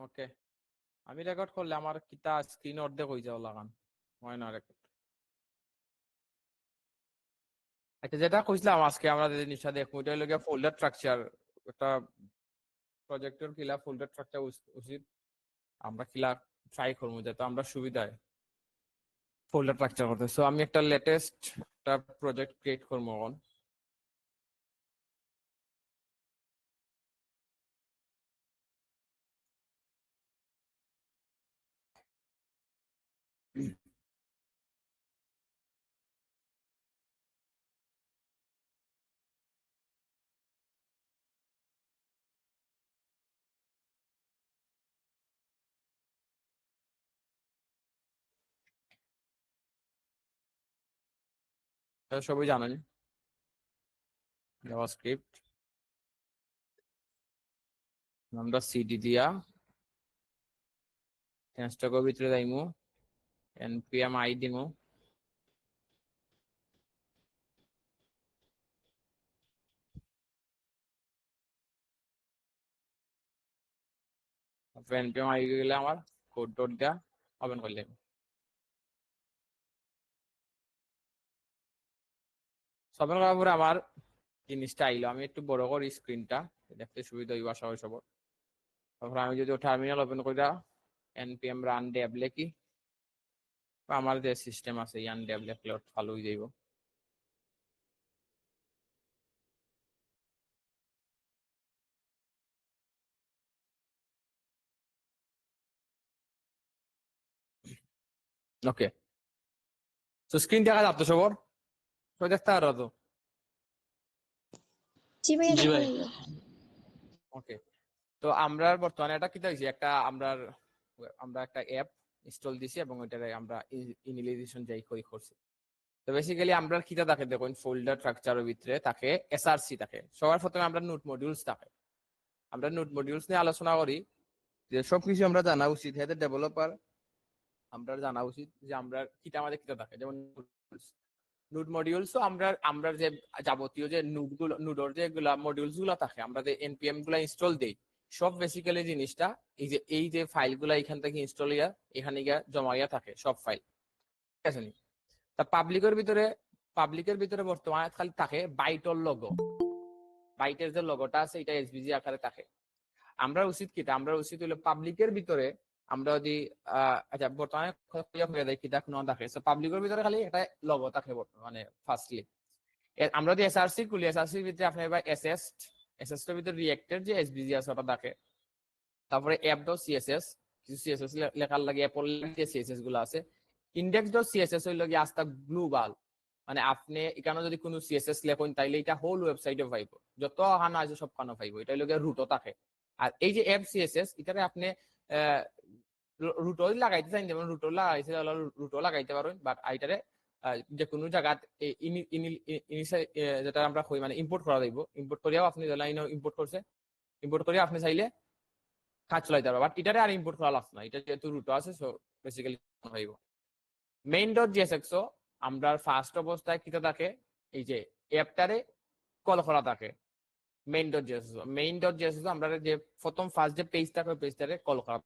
ওকে, আমি রেকর্ড করলে আমার কিতা স্ক্রিন অর্ধেক হয়ে যাও লাগান হয় না রেকর্ড। আচ্ছা, যেটা কইছিলাম আজকে আমরা যে জিনিসটা দেখবো ওইটা হলো গিয়ে ফোল্ডার স্ট্রাকচার। একটা প্রজেক্টর কিলা ফোল্ডার স্ট্রাকচার উচিত আমরা কিলা ট্রাই করবো যাতে আমরা সুবিধায় ফোল্ডার স্ট্রাকচার করতে। সো আমি একটা লেটেস্ট একটা প্রজেক্ট ক্রিয়েট করবো এখন। এটা সবাই জানেন জাভাস্ক্রিপ্ট। আমরা সিডি দিয়া স্ট্যাকের ভিতরে যাইমু, npm i দিমু, npm i গেলে আমার কোড ডট দিয়া ওপেন করলে ওপেন করার পরে আমার জিনিসটা আইলো। আমি একটু বড় করি স্ক্রিনটা, দেখতে সুবিধা হইব আশা করি সবার। তারপর আমি যদি টার্মিনাল ওপেন করি npm রান dev লিখি, আমার যে সিস্টেম আছে ইয়ান dev লিখলে ভালো হয়ে যাইব। ওকে, তো স্ক্রিন দেখা যাচ্ছে সবার, তো দেখতে পারো তো? জি ভাইয়া জি দেখা ভাই। যাইলো। ওকে, তো আমরা বর্তমানে এটা কি দেখছি একটা আমরা একটা অ্যাপ ইনস্টল দিছি এবং ওইটারে আমরা ইনিশিয়ালাইজেশন যাই কই করছি। তো বেসিক্যালি আমরা কিটা থাকে দেখুন ফোল্ডার স্ট্রাকচারের ভিতরে থাকে এসআরসি থাকে। সবার প্রথমে আমরা নোট মডিউলস থাকে। আমরা নোট মডিউলস নিয়ে আলোচনা করি যে সবকিছু আমরা জানা উচিত, হেড ডেভেলপার আমরা জানা উচিত যে আমরা কিটা আমাদের কিটা থাকে। যেমন নোড মডিউলস আমরা আমরা যে যাবতীয় যে নুডর যেগুলা মডিউলস গুলা থাকে, আমরা যে এনপিএম গুলা ইনস্টল দেই, সব বেসিক্যালি জিনিসটা এই যে ফাইল গুলা এখান থেকে ইনস্টল ইয়া এখানে গিয়া জমা ইয়া থাকে সব ফাইল, ঠিক আছে নি? তা পাবলিকের ভিতরে বর্তমানে খালি থাকে বাইটর লোগো। বাইটের যে লোগোটা আছে এটা এসভিজি আকারে থাকে। আমরা উচিত কি, আমরা উচিত হলো পাবলিকের ভিতরে আমরা যদি আচ্ছা বর্তমানে হয়ে যায় কিটা কোনো থাকে, পাবলিকের ভিতরে খালি একটা লোগো থাকে বর্তমানে ফার্স্টলি। আমরা যদি এসআরসি খুলি, এসআরসির ভিতরে আপনি এবার এসএস এর ভিতরে রিয়েক্টের যে এসভিজি আছে ওটা থাকে। তারপরে অ্যাপ ডট সিএসএস, কিছু সিএসএস লেখার লাগে অ্যাপল যে সিএসএস গুলো আছে। ইন্ডেক্স ডট সিএসএস হইল গিয়ে আস্তা গ্লোবাল, মানে আপনি এখানে যদি কোনো সিএসএস লেখেন তাইলে এটা হোল ওয়েবসাইটে পাইব, যত হানা আছে সব খানো পাইব, এটা হইল গিয়ে রুটও থাকে। আর এই যে অ্যাপ সিএসএস এটারে আপনি রুটও লাগাইতে চান, যেমন রুটও লাগাইছে রুটও লাগাইতে পারেন, বাট এটারে যে কোনো জায়গাত যেটা আমরা কই মানে ইম্পোর্ট করা যাইব, ইম্পোর্ট করিয়াও আপনি ইম্পোর্ট করছে, ইম্পোর্ট করিয়া আপনি চাইলে কাজ চলাইতে পারবে। বাট এটারে আর ইম্পোর্ট করা লাগছে না, এটা যেহেতু রুট আছে সো বেসিক্যালি হইব। মেইন ডট জিএসএক্স আমরা ফার্স্ট অবস্থায় কিটা থাকে, এই যে অ্যাপটারে কল করা থাকে মেইন ডট জিএসএক্স আমরা যে প্রথম ফার্স্ট যে পেজ থাকে ওই পেজটারে কল করা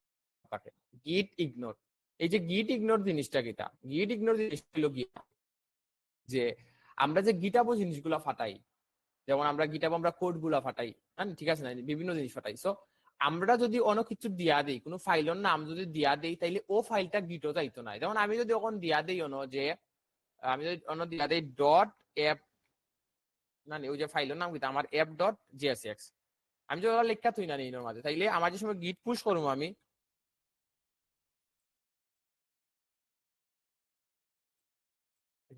থাকে। গিট ইগনোর, এই যে গিট ইগনোর জিনিসটা কিটা, গিট ইগনোর জিনিসটা হলো গিয়ে যে আমরা যে গিটাবো জিনিসগুলা ফাটাই, যেমন আমরা গিটাবো আমরা কোড গুলা ফাটাই, হ্যাঁ ঠিক আছে না, বিভিন্ন জিনিস ফাটাই। সো আমরা যদি অন্য কিছু দিয়া দেই, কোনো ফাইলের নাম যদি দিয়া দেই তাইলে ও ফাইলটা গিটও যাইতো না। যেমন আমি যদি ওখানে দিয়া দেই যে আমি যদি অন্য দিয়া দেই ডট অ্যাপ, না ওই যে ফাইলের নাম কিন্তু আমার অ্যাপ ডট জিএসএক্স, আমি যদি ওরা লেখা তুই না নিই মাঝে, তাইলে আমার যে সময় গিট পুশ করবো আমি,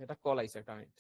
এটা কল আইছে একটা মিনিট।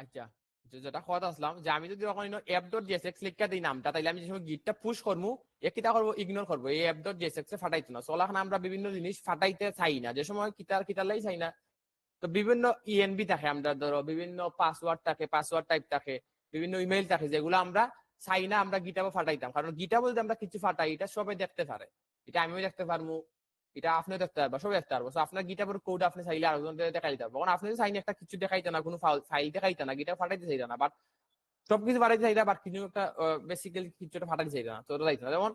আচ্ছা, যেটা কথা আসলাম যে আমি যদি তখন অ্যাপ ডট জেএসএক্স লিখা দিই নামটা, তাইলে আমি যে সময় গিটটা পুশ করবো কিতা করবো, ইগনোর করবো, এই অ্যাপ ডট জেএসএক্স এ ফাটাইতো না। সোলাখান আমরা বিভিন্ন জিনিস ফাটাইতে চাই না, যে সময় কিতারলাই চাই না। তো বিভিন্ন ইএনবি থাকে, আমরা ধরো বিভিন্ন পাসওয়ার্ড থাকে, পাসওয়ার্ড টাইপ থাকে, বিভিন্ন ইমেইল থাকে, যেগুলো আমরা চাই না আমরা গিটাবো ফাটাইতাম। কারণ গিটাবো যদি আমরা কিছু ফাটাই, এটা সবাই দেখতে পারে, এটা আমিও দেখতে পারবো, এটা আপনিও দেখতে পারবো, সবাই দেখতে পারবো। আপনার গিটাবের কোড আপনি চাইলে আরেকজন দেখাই দিতে পারবো। কারণ আপনি চাইনি একটা কিছু দেখাইতে না, কোনো ফাইল দেখাইতে না, গিটার ফাটাইতে চাইতে না, বাট সবকিছু ফাটাইতে চাইতে, বাট কিছু একটা বেসিক্যালি কিছুটা ফাটাইতে চাইতে না, তো ওটা চাইতে না। যেমন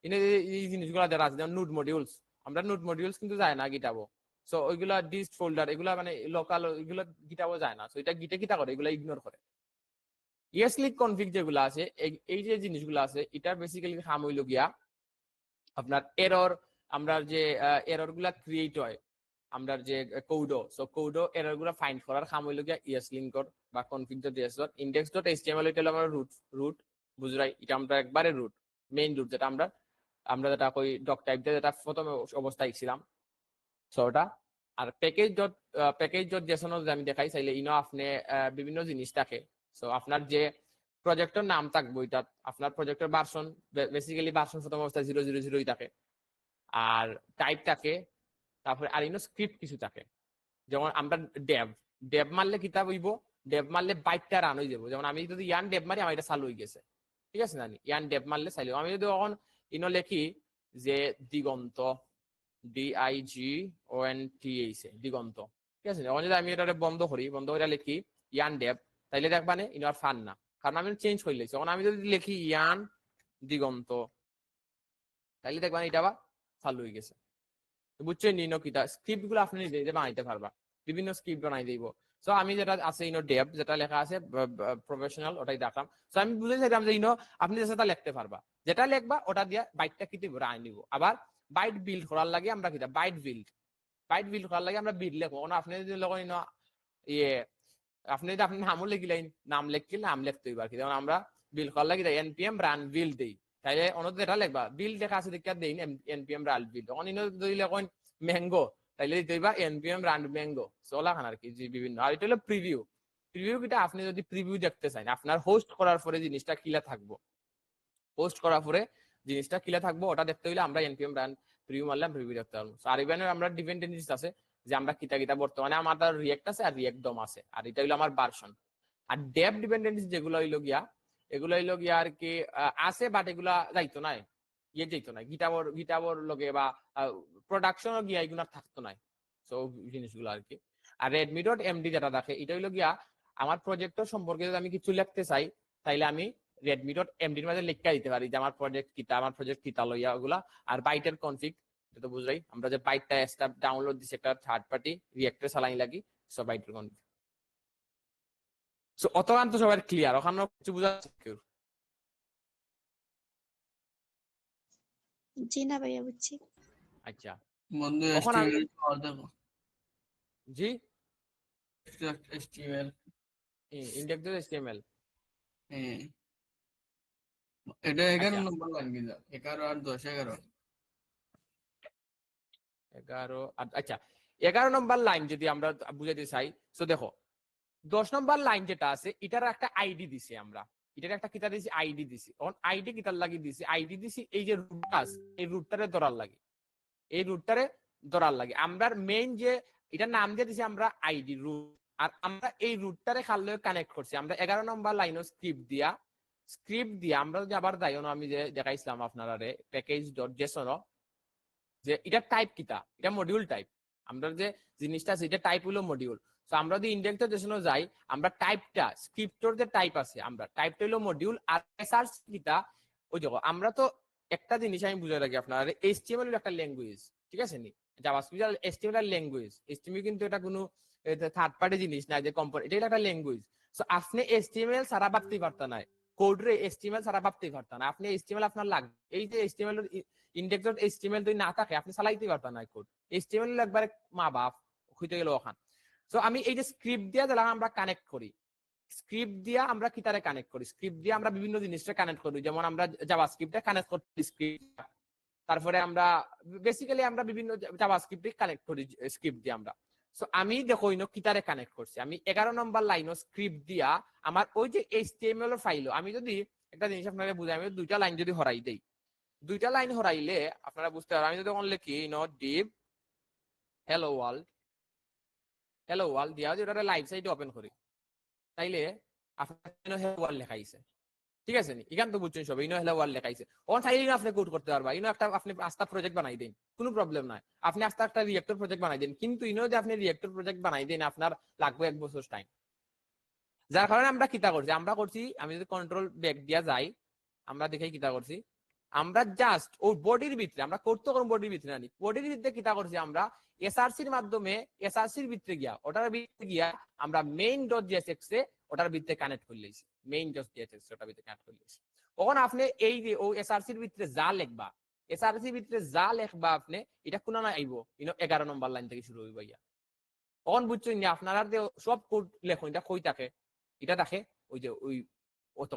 এই জিনিসগুলো যারা আছে, যেমন নোড মডিউলস, আমরা নোড মডিউলস কিন্তু যায় না গিটাবো। সো ওইগুলা ডিস্ট ফোল্ডার, এগুলা মানে লোকাল, এগুলো গিটাবো যায় না। সো এটা গিটে কিটা করে, এগুলা ইগনোর করে। ইএসলিক কনফিগ যেগুলো আছে, এই যে জিনিসগুলো আছে, এটা বেসিক্যালি কাম হইল গিয়া আপনার এরর, আমরা যে এরর গুলা ক্রিয়েট হয়, আমরা যে কোডো, সো কোডো এরর গুলা ফাইন্ড করার কাম হইল গিয়া ইএসলিঙ্ক বা config dot JS dot index dot HTML, এটা হলো আমার রুট বুঝরাই, এটা আমরা একবারে রুট, মেইন রুট, যেটা আমরা আমরা যেটা কই ডক টাইপ দিয়ে যেটা প্রথম অবস্থায় ছিলাম, সো ওটা। আর প্যাকেজ ডট জেসন আমি দেখাই চাইলে ইনো আপনি বিভিন্ন জিনিস থাকে। সো আপনার যে প্রজেক্টের নাম থাকবে, ওইটা আপনার প্রজেক্টের ভার্সন, বেসিক্যালি ভার্সন প্রথম অবস্থায় 0.0.0 থাকে, আর টাইপ থাকে, তারপরে আর ইনো স্ক্রিপ্ট কিছু থাকে। যেমন আমরা ডেভ ডেভ মারলে কিতাব হইব, ডেভ মারলে বাইকটা রান হয়ে যাবো। যেমন আমি যদি ইয়ান ডেভ মারি, আমার এটা চালু হয়ে গেছে, ঠিক আছে না? ইয়ান ডেভ মারলে চালু। আমি যদি এখন ইনো লেখি যে দিগন্ত, DIGONT, দিগন্ত, ঠিক আছে। যখন যদি আমি এটা বন্ধ করি, বন্ধ করে লিখি ইয়ান ডেভ, তাইলে দেখবানে ইনো আর ফান না, কারণ আমি চেঞ্জ করে লিখছি। এখন আমি যদি লিখি ইয়ান দিগন্ত, তাইলে দেখবানে এটা আবার চালু হয়ে গেছে। বুঝছেন নিনো কিটা স্ক্রিপ্ট গুলো আপনি নিজে বানাইতে পারবা, বিভিন্ন স্ক্রিপ্ট বানাই দিব। সো আমি যেটা আছে ইনো ডেভ, যেটা লেখা আছে প্রফেশনাল, ওটাই দেখাম। সো আমি বুঝে চাইলাম যে ইনো আপনি যেটা লিখতে পারবা, যেটা লিখবা ওটা দিয়া বাইটটা কি দিব রাই নিব। আবার বাইট বিল্ড করার লাগে আমরা কিটা বাইট বিল্ড করার লাগে আমরা বিল্ড লিখবো। আপনি যদি লোক ইনো ইয়ে, আপনি যদি আপনি নামও লিখিলেন, নাম লিখলে নাম লিখতে হইবার কি, যেমন আমরা বিল্ড করার লাগে npm রান বিল্ড দেই, তাইলে অন্য যেটা লিখবা বিল্ড লেখা আছে দেখা দেই npm রান বিল্ড। তখন ইনো যদি লেখেন ম্যাঙ্গো, তাইলে দিতে হইবা npm রান ম্যাঙ্গো। চলা খান আর কি বিভিন্ন। আর এটা হলো প্রিভিউ। প্রিভিউ কিটা আপনি যদি প্রিভিউ দেখতে চান, আপনার হোস্ট করার পরে জিনিসটা কিলা থাকবো, পোস্ট করার পরে জিনিসটা কিলা থাকবো, ওটা দেখতে হইলে আমরা npm রান প্রিভিউ মারলাম, প্রিভিউ দেখতে পারবো। আর ইভেনের আমরা ডিপেন্ডেন্সিস আছে, যে আমরা কিতা কিতা বর্তমানে আমার রিয়েক্ট আছে আর রিয়েক্ট ডম আছে, আর এটা হইলো আমার ভার্সন। আর ডেভ ডিপেন্ডেন্সি যেগুলো হইলো গিয়া, এগুলো হইলো গিয়া আর কি আছে, বাট এগুলা যাইতো নাই, যাইতো না গিটাবর লগে, বা প্রোডাকশনও গিয়া এগুলা থাকতো নাই। সো জিনিসগুলো আর কি। আর রেডমি ডট এমডি যেটা দেখে, এটা হইলো গিয়া আমার প্রজেক্টর সম্পর্কে যদি আমি কিছু লিখতে চাই, তাইলে আমি রেডমি ডট এমডির মাঝে লিখা দিতে পারি যে আমার প্রজেক্ট কিতা লইয়া ওগুলা। আর বাইটের কনফিগ, এটা তো বুঝলাই, আমরা যে বাইটটা স্টাফ ডাউনলোড দিছি একটা থার্ড পার্টি রিয়েক্টর চালাই লাগি, সো বাইটের কনফিগ। সো অতগান তো সবার ক্লিয়ার, ওখানে কিছু বোঝা যাচ্ছে কেউ? জি না ভাইয়া, বুঝছি। আচ্ছা, বন্ধু এখন আমি HTML দেখো, জি HTML ইন্ডেক্স ডট এইচটিএমএল, হ্যাঁ, এটা 11 আচ্ছা নম্বর লাইন কি 11 আর 10 11 আচ্ছা 11 নম্বর লাইন যদি আমরা বুঝাইতে চাই, তো দেখো 10 নম্বর লাইন যেটা আছে, এটার একটা আইডি দিছি আমরা, এটার একটা কিতা দিছি আইডি দিছি। এখন আইডি কিতার লাগি দিছি, আইডি দিছি এই যে রুটটা আছে, এই রুটটারে ধরার লাগে, এই রুটটারে ধরার লাগে। আমরা মেইন যে এটার নাম দিয়ে দিছি আমরা আইডি রুট, আর আমরা এই রুটটারে খালে কানেক্ট করছি আমরা 11 নম্বর লাইনও স্ক্রিপ্ট দিয়া আমরা যদি আবার যাই, আমি যে দেখাইছিলাম আপনারা প্যাকেজ ডট জেসন, যে এটা টাইপ কিতা, এটা মডিউল টাইপ। আমরা যে জিনিসটা আছে এটা টাইপ হলো মডিউল। তো আমরা যদি ইন্ডেক্স ডট জেসন যাই, আমরা টাইপটা স্ক্রিপ্টর যে টাইপ আছে, আমরা টাইপটা হলো মডিউল। আর সার্চ কিতা, ওই দেখো আমরা তো একটা জিনিস আমি বুঝে রাখি আপনার, এইচটিএমএল হলো একটা ল্যাঙ্গুয়েজ, ঠিক আছে নি? জাভাস্ক্রিপ্ট এইচটিএমএল ল্যাঙ্গুয়েজ, এইচটিএমএল কিন্তু এটা কোনো থার্ড পার্টি জিনিস না যে কম্পোনেন্ট, এটা একটা ল্যাঙ্গুয়েজ। সো আপনি এইচটিএমএল সারা ভাবতেই পারতেন না, কোড রে এইচটিএমএল সারা ভাবতেই পারতেন না। আপনি এইচটিএমএল আপনার লাগবে, এই যে এইচটিএমএল ইন্ডেক্স ডট এইচটিএমএল যদি না থাকে আপনি চালাইতেই পারতেন না কোড। এইচটিএমএল একবারে মা বাপ হইতে গেল ওখান। সো আমি এই যে স্ক্রিপ্ট দিয়ে দিলাম আমরা কানেক্ট করি, স্ক্রিপ্ট দিয়ে আমরা কিতারে কানেক্ট করি, স্ক্রিপ্ট দিয়ে আমরা বিভিন্ন জিনিসটা কানেক্ট করি। যেমন আমরা জাভাস্ক্রিপ্টে কানেক্ট করি স্ক্রিপ্ট, তারপরে আমরা বেসিক্যালি আমরা বিভিন্ন জাভাস্ক্রিপ্টে কানেক্ট করি স্ক্রিপ্ট দিয়ে আমরা। সো আমি দেখো ইনো কিতারে কানেক্ট করছি, আমি 11 নম্বর লাইনও স্ক্রিপ্ট দিয়া আমার ওই যে এইচটিএমএল এর ফাইলও আমি যদি একটা জিনিস আপনাকে বুঝাই, আমি দুইটা লাইন যদি হরাই দেই, দুইটা লাইন হরাইলে আপনারা বুঝতে পারবেন। আমি যদি তখন লিখি deep hello world, hello world দিয়া যদি ওটা লাইভ সাইটে ওপেন করি, তাইলে আপনার হ্যালো ওয়ার্ল্ড লেখাইছে। ঠিক আছে নি, এখান তো বুঝছেন সব, ইনো হ্যালো ওয়ার্ল্ড লেখাইছে। ওখান চাইলে আপনি কোড করতে পারবা, ইনো একটা আপনি আস্থা প্রজেক্ট বানাই দিন, কোনো প্রবলেম নাই। আপনি আস্থা একটা রিয়েক্টর প্রজেক্ট বানাই দিন, কিন্তু ইনো যে আপনি রিয়েক্টর প্রজেক্ট বানাই দিন আপনার লাগবে 1 বছর টাইম। যার কারণে আমরা কিতা করছি, আমরা করছি, আমি যদি কন্ট্রোল ব্যাক দিয়া যাই, আমরা দেখে কিতা করছি, আমরা জাস্ট ওই বডির ভিতরে, আমরা করতে কোনো বডির ভিতরে আনি, বডির ভিতরে কিতা করছি, আমরা এসআরসির মাধ্যমে এসআরসির ভিতরে গিয়া, ওটার ভিতরে গিয়া আমরা মেইন ডট জেএসএক্স এ ওটার ভিতরে কানেক্ট করে লইছি, মেইন ডট জেএসএক্স ওটার ভিতরে কানেক্ট করে লইছি। তখন আপনি এই যে ও এসআরসির ভিতরে যা লিখবা, এসআরসির ভিতরে যা লিখবা আপনি, এটা কোন না আইবো, 11 নম্বর লাইন থেকে শুরু হইব ইয়া। তখন বুঝছেন না আপনারা সব কোড লেখুন, এটা কই থাকে, এটা দেখে ওই যে ওই অত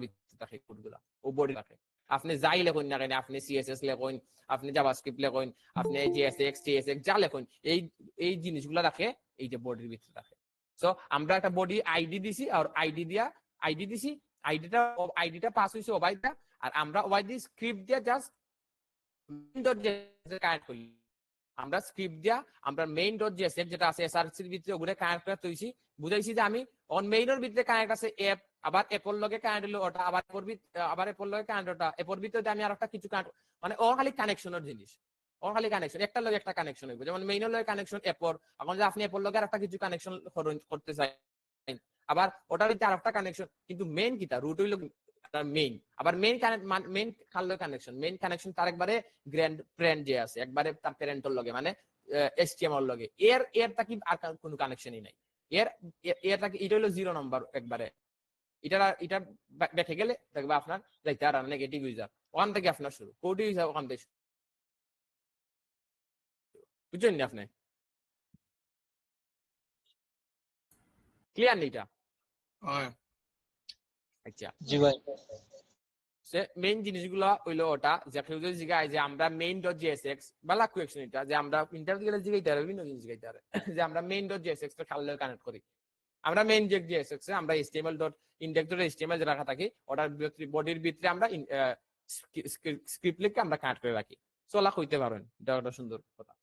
ভিতরে থাকে কোডগুলা, ও বডি থাকে। আপনি যাই লেখুন না কেন, আপনি সিএসএস লেখুন, আপনি জাভাস্ক্রিপ্ট লেখুন, আপনি জিএসএক্স টিএসএক্স যা লেখুন, এই এই জিনিসগুলো দেখে এই যে বডির ভিতরে থাকে। সো আমরা একটা বডি আইডি দিছি, আর আইডি দিয়া আইডি দিছি, আইডিটা পাস হইছে ওবাইটা, আর আমরা ওবাই দি স্ক্রিপ্ট দিয়া জাস্ট কানেক্ট করি। আমরা স্ক্রিপ্ট দিয়া আমরা মেইন ডট জেএসএক্স যেটা আছে এসআরসির ভিতরে ওগুলো কানেক্ট করে তৈছি, বুঝাইছি যে আমি অন মেইনের ভিতরে কানেক্ট আছে অ্যাপ, আবার অ্যাপল লগে কানেক্ট হলো ওটা, আবার আবার অ্যাপল লগে কানেক্ট ওটা, অ্যাপল ভিতরে আমি আর একটা কিছু কানেক্ট, মানে ও খালি কানেকশনের জিনিস, ও খালি কানেকশন, একটা লগে একটা কানেকশন হইব। যেমন মেইনের লগে কানেকশন অ্যাপল, এখন যদি আপনি অ্যাপল লগে আর একটা কিছু কানেকশন করতে চাই, আবার ওটার ভিতরে আর একটা কানেকশন, কিন্তু মেইন কিটা রুট হইলো মেইন, আবার মেইন খাল কানেকশন, মেইন কানেকশন তার একবারে গ্র্যান্ড ফ্রেন্ড যে আছে একবারে তার প্যারেন্টর লগে, মানে এসটিএমএল লগে, এর এর তা কি আর কোনো কানেকশনই নাই, এর এর তাকে এটা হলো 0 নম্বর একবারে। এটা দেখে গেলে দেখবা আপনার যাইতে আর নেগেটিভ ইউজার, ওখান থেকে আপনার শুরু কোড ইউজার, ওখান থেকে বুঝছেন নি আপনি? ক্লিয়ার নি এটা? হয়। আচ্ছা, জি ভাই। মেইন জিনিসগুলো হইলো ওটা যে কেউ যদি জিগায় যে আমরা মেইন ডট জেএসএক্স বা লাখ কোয়েকশন, এটা যে আমরা ইন্টারভিউ গেলে জিগাইতে পারে, বিভিন্ন জিনিস জিগাইতে পারে যে আমরা মেইন ডট জেএসএক্স তো খালে কানেক্ট করি, আমরা মেইন যে জেএসএক্স এ আমরা HTML dot index dot HTML যে রাখা থাকি, ওটার বডির ভিতরে আমরা স্ক্রিপ্ট লিখে আমরা কানেক্ট করে রাখি। চলা কইতে পারেন, এটা একটা সুন্দর কথা।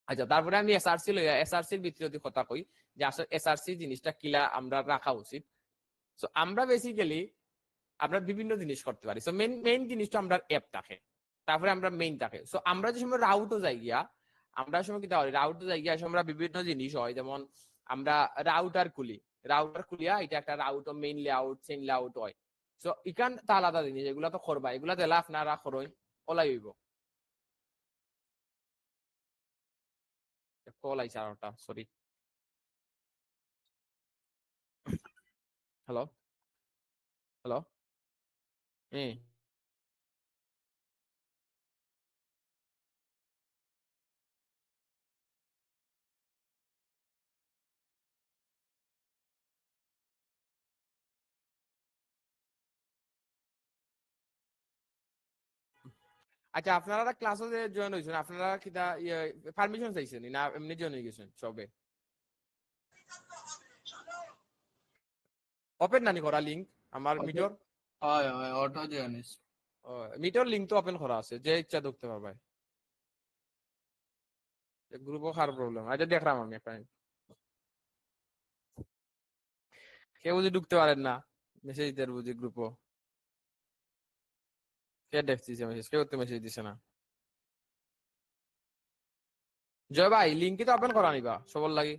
আচ্ছা, তারপরে আমি এসআরসি লইয়া, এসআরসির ভিতরে যদি কথা কই যে আসলে এসআরসি জিনিসটা কিলা আমরা রাখা উচিত। সো আমরা বেসিক্যালি আমরা বিভিন্ন জিনিস করতে পারি। সো মেইন জিনিসটা আমরা অ্যাপ থাকে, তারপরে আমরা মেইন থাকে। সো আমরা যে সময় রাউটও যাই গিয়া, আমরা সময় কি তাহলে রাউটও যাই গিয়া আমরা বিভিন্ন জিনিস হয়, যেমন আমরা রাউটার খুলি, রাউটার খুলিয়া এটা একটা route main layout chain layout হয়। সো ইকান তা আলাদা জিনিস, এগুলা তো করবা, এগুলা দিলা আপনারা করই ওলাই হইব। কল আইছে আরটা, সরি। Hello, hello. হ্যাঁ, আচ্ছা, আপনারা ক্লাসে যে জয়েন হয়েছেন, আপনারা কি পারমিশন চাইছেন না এমনি জয়েন হয়ে গেছেন সবে? ওপেন নানি করা লিংক আমার মিটর, হয় হয়, অটো জানিস। মিটর লিংক তো ওপেন করা আছে, যে ইচ্ছা ঢুকতে পারবে। গ্রুপও খার প্রবলেম, আচ্ছা দেখলাম আমি একটা, কেউ বুঝি ঢুকতে পারেন না, মেসেজ দিতে বুঝি গ্রুপও, কে দেখছিস মেসেজ, কেউ তো মেসেজ দিছে না। জয় ভাই লিংক তো ওপেন করা নিবা সবার লাগি।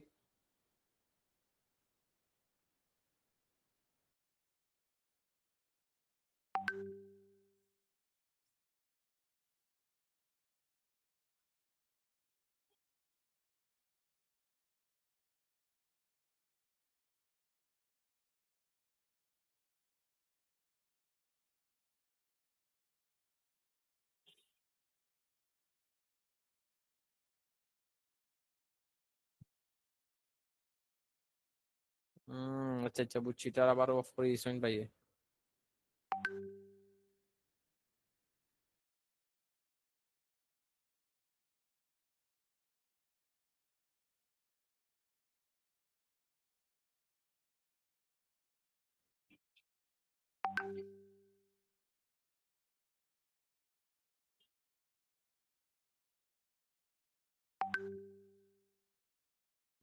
আচ্ছা আচ্ছা, বুঝছি, তার আবার অফ করে দিয়েছেন ভাইয়ে।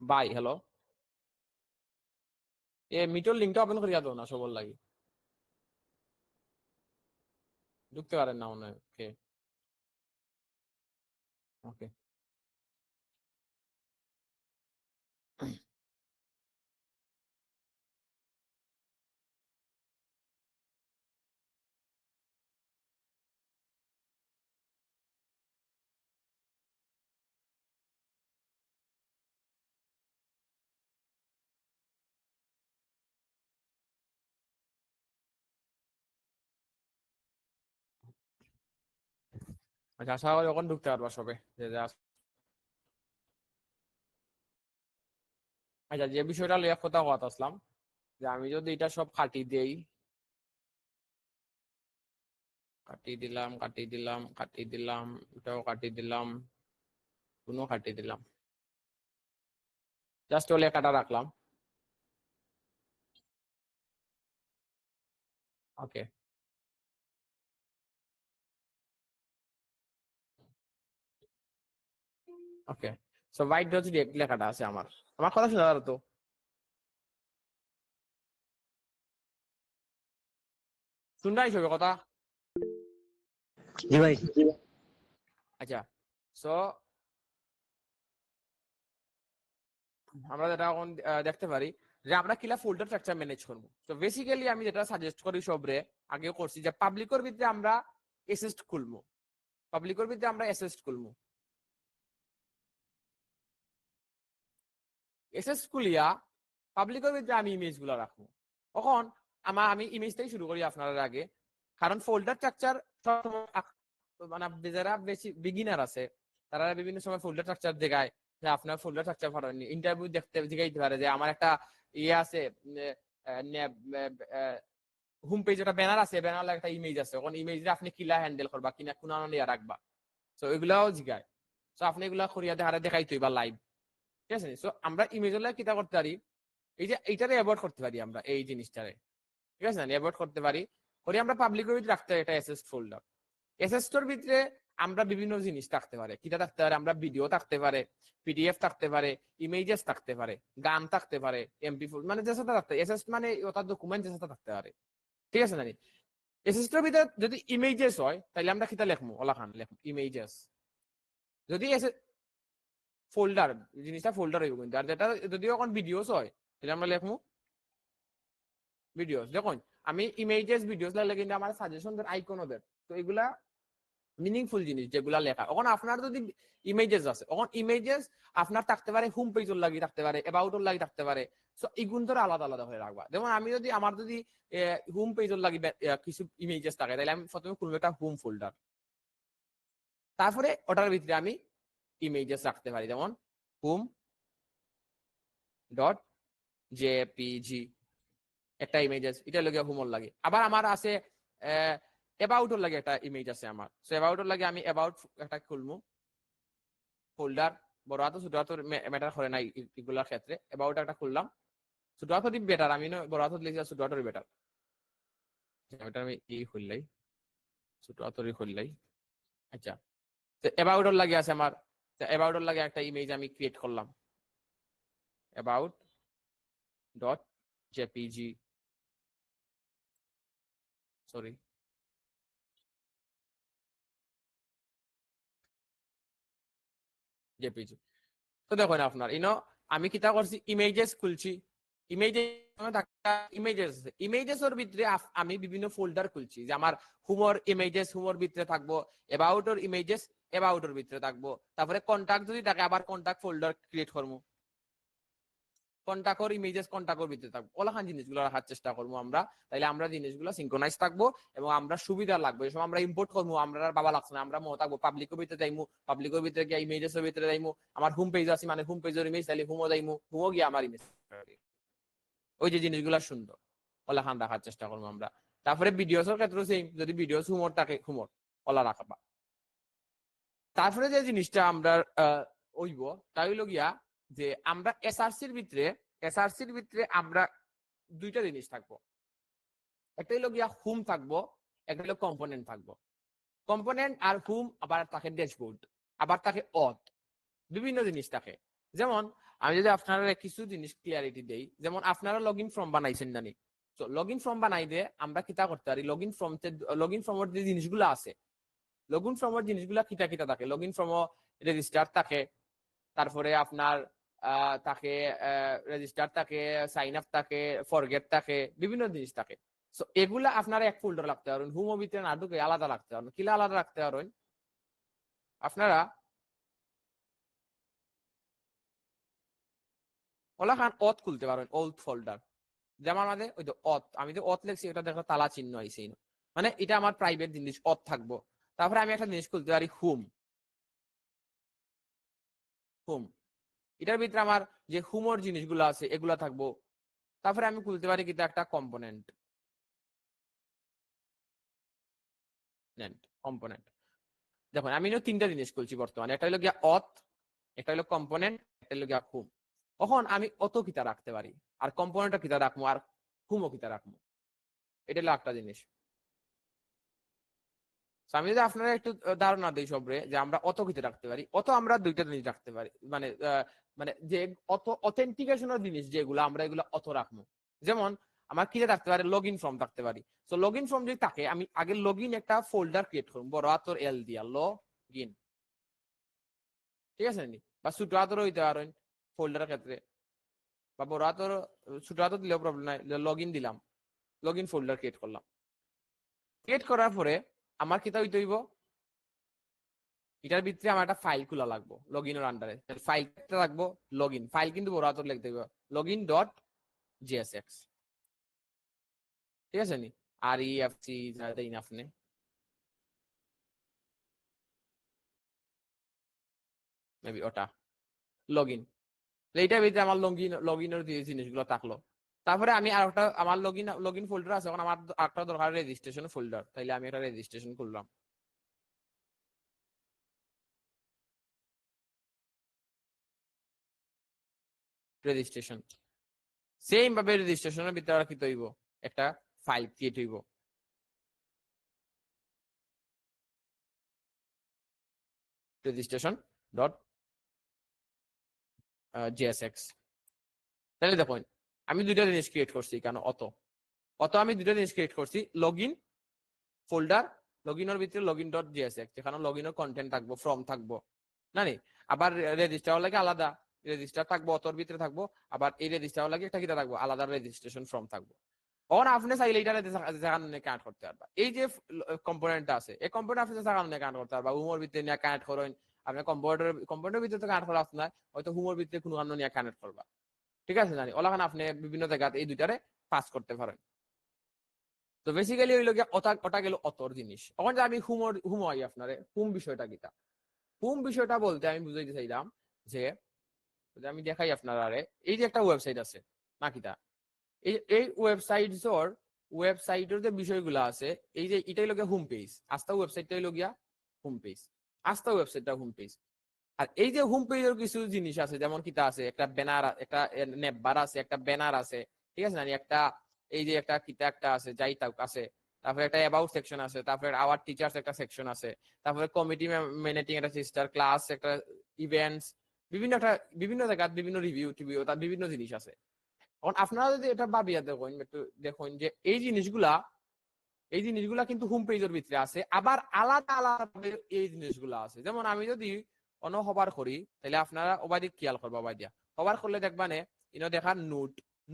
বাই হ্যালো এ মিটর লিঙ্কটা ওপেন করিয়া দাও না সবার লাগি ঢুকতে পারেন না মনে হয় ওকে ওকে আচ্ছা আশা করি এখন ঢুকতে পারবা সবে যে যা আচ্ছা যে বিষয়টা লইয়া কথা কথা আসলাম যে আমি যদি এটা সব কাটি দেই কাটি দিলাম কাটি দিলাম কাটি দিলাম এটাও কাটি দিলাম কোনো কাটি দিলাম জাস্ট ওই লেখাটা রাখলাম okay okay so white dot direct লেখাটা আছে আমার আমার কথা শোনা যাবে তো শুনতে হিসেবে কথা জি ভাই আচ্ছা সো আমরা যেটা এখন দেখতে পারি যে আমরা কিলা ফোল্ডার স্ট্রাকচার ম্যানেজ করবো তো বেসিক্যালি আমি যেটা সাজেস্ট করি সবরে আগে করছি যে পাবলিকের ভিতরে আমরা এসএসট খুলবো পাবলিকের ভিতরে আমরা এসএসট খুলবো এসএস খুলিয়া পাবলিকের ভিতরে আমি ইমেজ গুলো রাখবো তখন আমি ইমেজটাই শুরু করি আপনার আগে কারণ ফোল্ডার স্ট্রাকচার মানে যারা বেশি বিগিনার আছে তারা বিভিন্ন সময় ফোল্ডার স্ট্রাকচার দেখায় যে আপনার ফোল্ডার স্ট্রাকচার পারেননি ইন্টারভিউ দেখতে জিগাইতে পারে যে আমার একটা ইয়ে আছে হোম পেজ একটা ব্যানার আছে ব্যানার একটা ইমেজ আছে ওখানে ইমেজটা আপনি কিলা হ্যান্ডেল করবা কিনা কোন নিয়ে রাখবা তো এগুলাও জিগায় তো আপনি এগুলা করিয়া দেখারে দেখাইতো বা লাইভ ঠিক আছে সো আমরা ইমেজগুলা কিতা করতে পারি এই যে এইটারে অ্যাভয়েড করতে পারি আমরা এই জিনিসটারে ঠিক আছে না অ্যাভয়েড করতে পারি করি আমরা পাবলিকের ভিতরে রাখতে পারি এটা এসএস ফোল্ডার এসএসটার ভিতরে আমরা বিভিন্ন জিনিস থাকতে পারে কিটা থাকতে পারে আমরা ভিডিও থাকতে পারে পিডিএফ থাকতে পারে ইমেজেস থাকতে পারে গান থাকতে পারে এমপি4 মানে যে সাথে থাকতে এসএস মানে ওটা ডকুমেন্ট যে সাথে থাকতে পারে ঠিক আছে নানি এসএসটার ভিতরে যদি ইমেজেস হয় তাহলে আমরা কিটা লিখবো ওলাখান লিখবো ইমেজেস যদি ফোল্ডার জিনিসটা ফোল্ডার হইব কিন্তু আর যেটা যদি এখন ভিডিওস হয় তাহলে আমরা লিখবো ভিডিওস দেখুন আমি ইমেজেস ভিডিওস লাগলে কিন্তু আমার সাজেশন আইকন ওদের তো এগুলা মিনিংফুল জিনিস যেগুলা লেখা এখন আপনার যদি ইমেজেস আছে এখন ইমেজেস আপনার থাকতে পারে হোম পেজের লাগি থাকতে পারে অ্যাবাউটের লাগি থাকতে পারে সো এগুন ধরে আলাদা আলাদা হয়ে রাখবা যেমন আমি যদি আমার যদি হোম পেজের লাগি কিছু ইমেজেস থাকে তাহলে আমি প্রথমে খুলবো একটা হোম ফোল্ডার তারপরে ওটার ভিতরে আমি ইমেজেস রাখতে পারি যেমন হোম ডট জেপিজি একটা ইমেজেস এটা লগে হোমর লাগে আবার আমার আছে অ্যাবাউটর লাগে একটা ইমেজ আছে আমার সো অ্যাবাউটর লাগে আমি অ্যাবাউট একটা খুলবো ফোল্ডার বড় হাত ছোট হাত ম্যাটার করে না এগুলোর ক্ষেত্রে অ্যাবাউট একটা খুললাম ছোট হাতই বেটার আমি বড় হাত লিখে ছোট হাতই বেটার এটা আমি এই খুললাই ছোট হাতই খুললাই আচ্ছা তো অ্যাবাউটর লাগে আছে আমার অ্যাবাউটর লাগে একটা ইমেজ আমি ক্রিয়েট করলাম about dot JPG sorry JPG তো দেখুন আপনার আমি কিতা করছি ইমেজেস খুলছি ইমেজেসের ভিতরে আমি বিভিন্ন ফোল্ডার খুলছি যে আমার হুমর ইমেজেস হুমর ভিতরে থাকবো অ্যাবাউটর ইমেজেস অ্যাবাউটর ভিতরে থাকবো তারপরে কন্টাক্ট যদি থাকে আবার কন্টাক্ট ফোল্ডার ক্রিয়েট করবো কন্টাক্টর ইমেজেস কন্টাক্টর ভিতরে থাকবো ওলাখান জিনিসগুলো রাখার চেষ্টা করবো আমরা তাইলে আমরা জিনিসগুলো সিঙ্ক্রোনাইজ থাকবো এবং আমরা সুবিধা লাগবে এই সময় আমরা ইম্পোর্ট করবো আমরা আর বাবা লাগছে না আমরা মো থাকবো পাবলিকের ভিতরে যাইমু পাবলিকের ভিতরে গিয়ে ইমেজেসের ভিতরে যাইমু আমার হোম পেজ আছে মানে হোম পেজের ইমেজ তাইলে হুমো যাইমু হুমো গিয়ে আমার ইমেজ ওই যে জিনিসগুলো সুন্দর ওলাখান রাখার চেষ্টা করবো আমরা তারপরে ভিডিওসের ক্ষেত্রে সেম যদি ভিডিওস হুমর থাকে হুমর ওলা রাখাবা তারপরে যে জিনিসটা আমরা ওইব তাই হইল গিয়া যে আমরা এসআরসির ভিতরে আমরা দুইটা জিনিস থাকবো একটা হলো গিয়া হুম থাকবো, একটা হলো কম্পোনেন্ট থাকবো। কম্পোনেন্ট আর হুম আবার থাকে ড্যাশবোর্ড, আবার থাকে অথ, বিভিন্ন জিনিস থাকে। যেমন আমি যদি আপনারা কিছু জিনিস ক্লিয়ারিটি দেই, যেমন আপনারা লগ ইন ফর্ম বানাইছেন জানি, তো লগ ইন ফর্ম বানাই দিয়ে আমরা কিতা করতে পারি, লগ ইন ফর্মের যে জিনিসগুলো আছে, লগ ইন ফর্মের জিনিসগুলো কিতা কিতা থাকে, লগ ইন ফর্ম রেজিস্টার থাকে, তারপরে আপনার থাকে রেজিস্টার থাকে, সাইন আপ থাকে, ফরগেট থাকে, বিভিন্ন জিনিস থাকে। সো এগুলা আপনারা এক ফোল্ডার রাখতে পারেন, হুম ভিতরে না ঢুকে আলাদা রাখতে পারেন। কিলা আলাদা রাখতে পারেন, আপনারা ওলা খান অথ খুলতে পারেন, ওল্ড ফোল্ডার। যেমন আমাদের ওই যে অথ, আমি যে অথ লিখছি এটা দেখো তালা চিহ্ন আইছে, মানে এটা আমার প্রাইভেট জিনিস, অথ থাকবো। তারপরে আমি একটা জিনিস খুলতে পারি হুম, হুম এটার ভিতরে আমার যে হুমর জিনিসগুলো আছে এগুলা থাকবো। তারপরে আমি খুলতে পারি কিন্তু একটা কম্পোনেন্ট, কম্পোনেন্ট। দেখুন আমি তিনটা জিনিস খুলছি বর্তমানে, একটা হলো গিয়া অথ, একটা হলো কম্পোনেন্ট, একটা হলো গিয়া হুম। তখন আমি অত কিতা রাখতে পারি, আর কম্পোনেন্টটা কিতা রাখবো, আর হুমও কিতা রাখবো, এটা হলো একটা জিনিস। So, আমি যদি আপনারা একটু ধারণা দিই সবরে, যে আমরা অত কিছু রাখতে পারি, অত আমরা দুইটা জিনিস রাখতে পারি, মানে মানে যে অত অথেন্টিকেশনের জিনিস যেগুলো আমরা এগুলো অত রাখবো। যেমন আমার কি রাখতে পারে, লগ ইন ফর্ম রাখতে পারি। তো লগ ইন ফর্ম যদি থাকে, আমি আগে লগ ইন একটা ফোল্ডার ক্রিয়েট করবো, বড় হাতের এল দিয়া লগ ইন, ঠিক আছে নি, বা ছোট হাতেরও হইতে পারেন ফোল্ডারের ক্ষেত্রে, বা বড় হাতের ছোট হাতের দিলেও প্রবলেম নাই, লগ ইন দিলাম, লগ ইন ফোল্ডার ক্রিয়েট করলাম। ক্রিয়েট করার পরে আমার কিতা হইতে হইব, এটার ভিতরে আমার একটা ফাইল খোলা লাগবো লগ ইনের আন্ডারে, ফাইলটা লাগবো লগ ইন ফাইল, কিন্তু বড় হাতের লিখতে হবে লগ ইন ডট জিএসএক্স, ঠিক আছে নি, আর ইএফসি দেই না আপনি, মেবি ওটা লগ ইন। এইটার ভিতরে আমার লগ ইনের জিনিসগুলো থাকলো। তারপরে আমি আর একটা আমার লগ ইন ফোল্ডার আছে, এখন আমার একটা দরকার রেজিস্ট্রেশন ফোল্ডার, তাইলে আমি একটা রেজিস্ট্রেশন করলাম, রেজিস্ট্রেশন। সেম ভাবে রেজিস্ট্রেশনের ভিতরে কি হইব, একটা ফাইল ক্রিয়েট হইব, রেজিস্ট্রেশন ডট জিএসএক্স। তাহলে দেখুন আমি দুইটা জিনিস ক্রিয়েট করছি, কেন অত অত আমি দুইটা জিনিস ক্রিয়েট করছি, লগ ইন ফোল্ডার, লগ ইনের ভিতরে লগ ইন ডট জিএসএক্স, যেখানে লগ ইনের কন্টেন্ট থাকবো, ফর্ম থাকবো, না নি, আবার রেজিস্টার লাগে আলাদা, রেজিস্টার থাকবো অতর ভিতরে থাকবো, আবার এই রেজিস্টার লাগে একটা কিটা থাকবো, আলাদা রেজিস্ট্রেশন ফর্ম থাকবো। অন আপনি চাইলে এটা যেখানে কানেক্ট করতে পারবা, এই যে কম্পোনেন্টটা আছে এই কম্পোনেন্ট আপনি যেখানে কানেক্ট করতে পারবা, হুমোর ভিতরে নিয়ে কানেক্ট করেন, আপনি কম্পিউটারের ভিতরে তো কানেক্ট করা আসছে না, হয়তো হুমোর ভিতরে কোনো অন্য নিয়ে কানেক্ট করবা, ঠিক আছে জানি, ওলাখানে আপনি বিভিন্ন জায়গাতে এই দুইটারে পাস করতে পারেন। তো বেসিক্যালি হইলো গিয়ে ওটা গেল অতর জিনিস। এখন যে আমি হুমই আপনারে হুম বিষয়টা কিটা, হুম বিষয়টা বলতে আমি বুঝাইতে চাইলাম যে, যদি আমি দেখাই আপনারা, এই যে একটা ওয়েবসাইট আছে না কিটা, এই ওয়েবসাইটের যে বিষয়গুলো আছে, এই যে এটাই লোক হোম পেজ, আস্থা ওয়েবসাইটটাই লোক গিয়া হোম পেজ, আস্থা ওয়েবসাইটটা হোম পেজ। আর এই যে হোম পেজের কিছু জিনিস আছে, যেমন কিটা আছে, একটা ব্যানার, একটা নেববার আছে, একটা ব্যানার আছে, ঠিক আছে না, একটা এই যে একটা কিতা একটা আছে যাই তাক আছে, তারপরে একটা অ্যাবাউট সেকশন আছে, তারপরে আওয়ার টিচার্স একটা সেকশন আছে, তারপরে কমিটি ম্যানেজিং একটা সিস্টার ক্লাস, একটা ইভেন্টস, বিভিন্ন একটা বিভিন্ন জায়গায় বিভিন্ন রিভিউ টিভিউ, তার বিভিন্ন জিনিস আছে। এখন আপনারা যদি এটা ভাবিয়া দেখুন, একটু দেখুন যে এই জিনিসগুলা কিন্তু হোম পেজের ভিতরে আছে, আবার আলাদা আলাদা এই জিনিসগুলা আছে। যেমন আমি যদি অন হবার করি, তাহলে আপনারা ওবাই দিক খেয়াল করবো, ওবাই দিয়া হবার করলে দেখবানে ইনো দেখার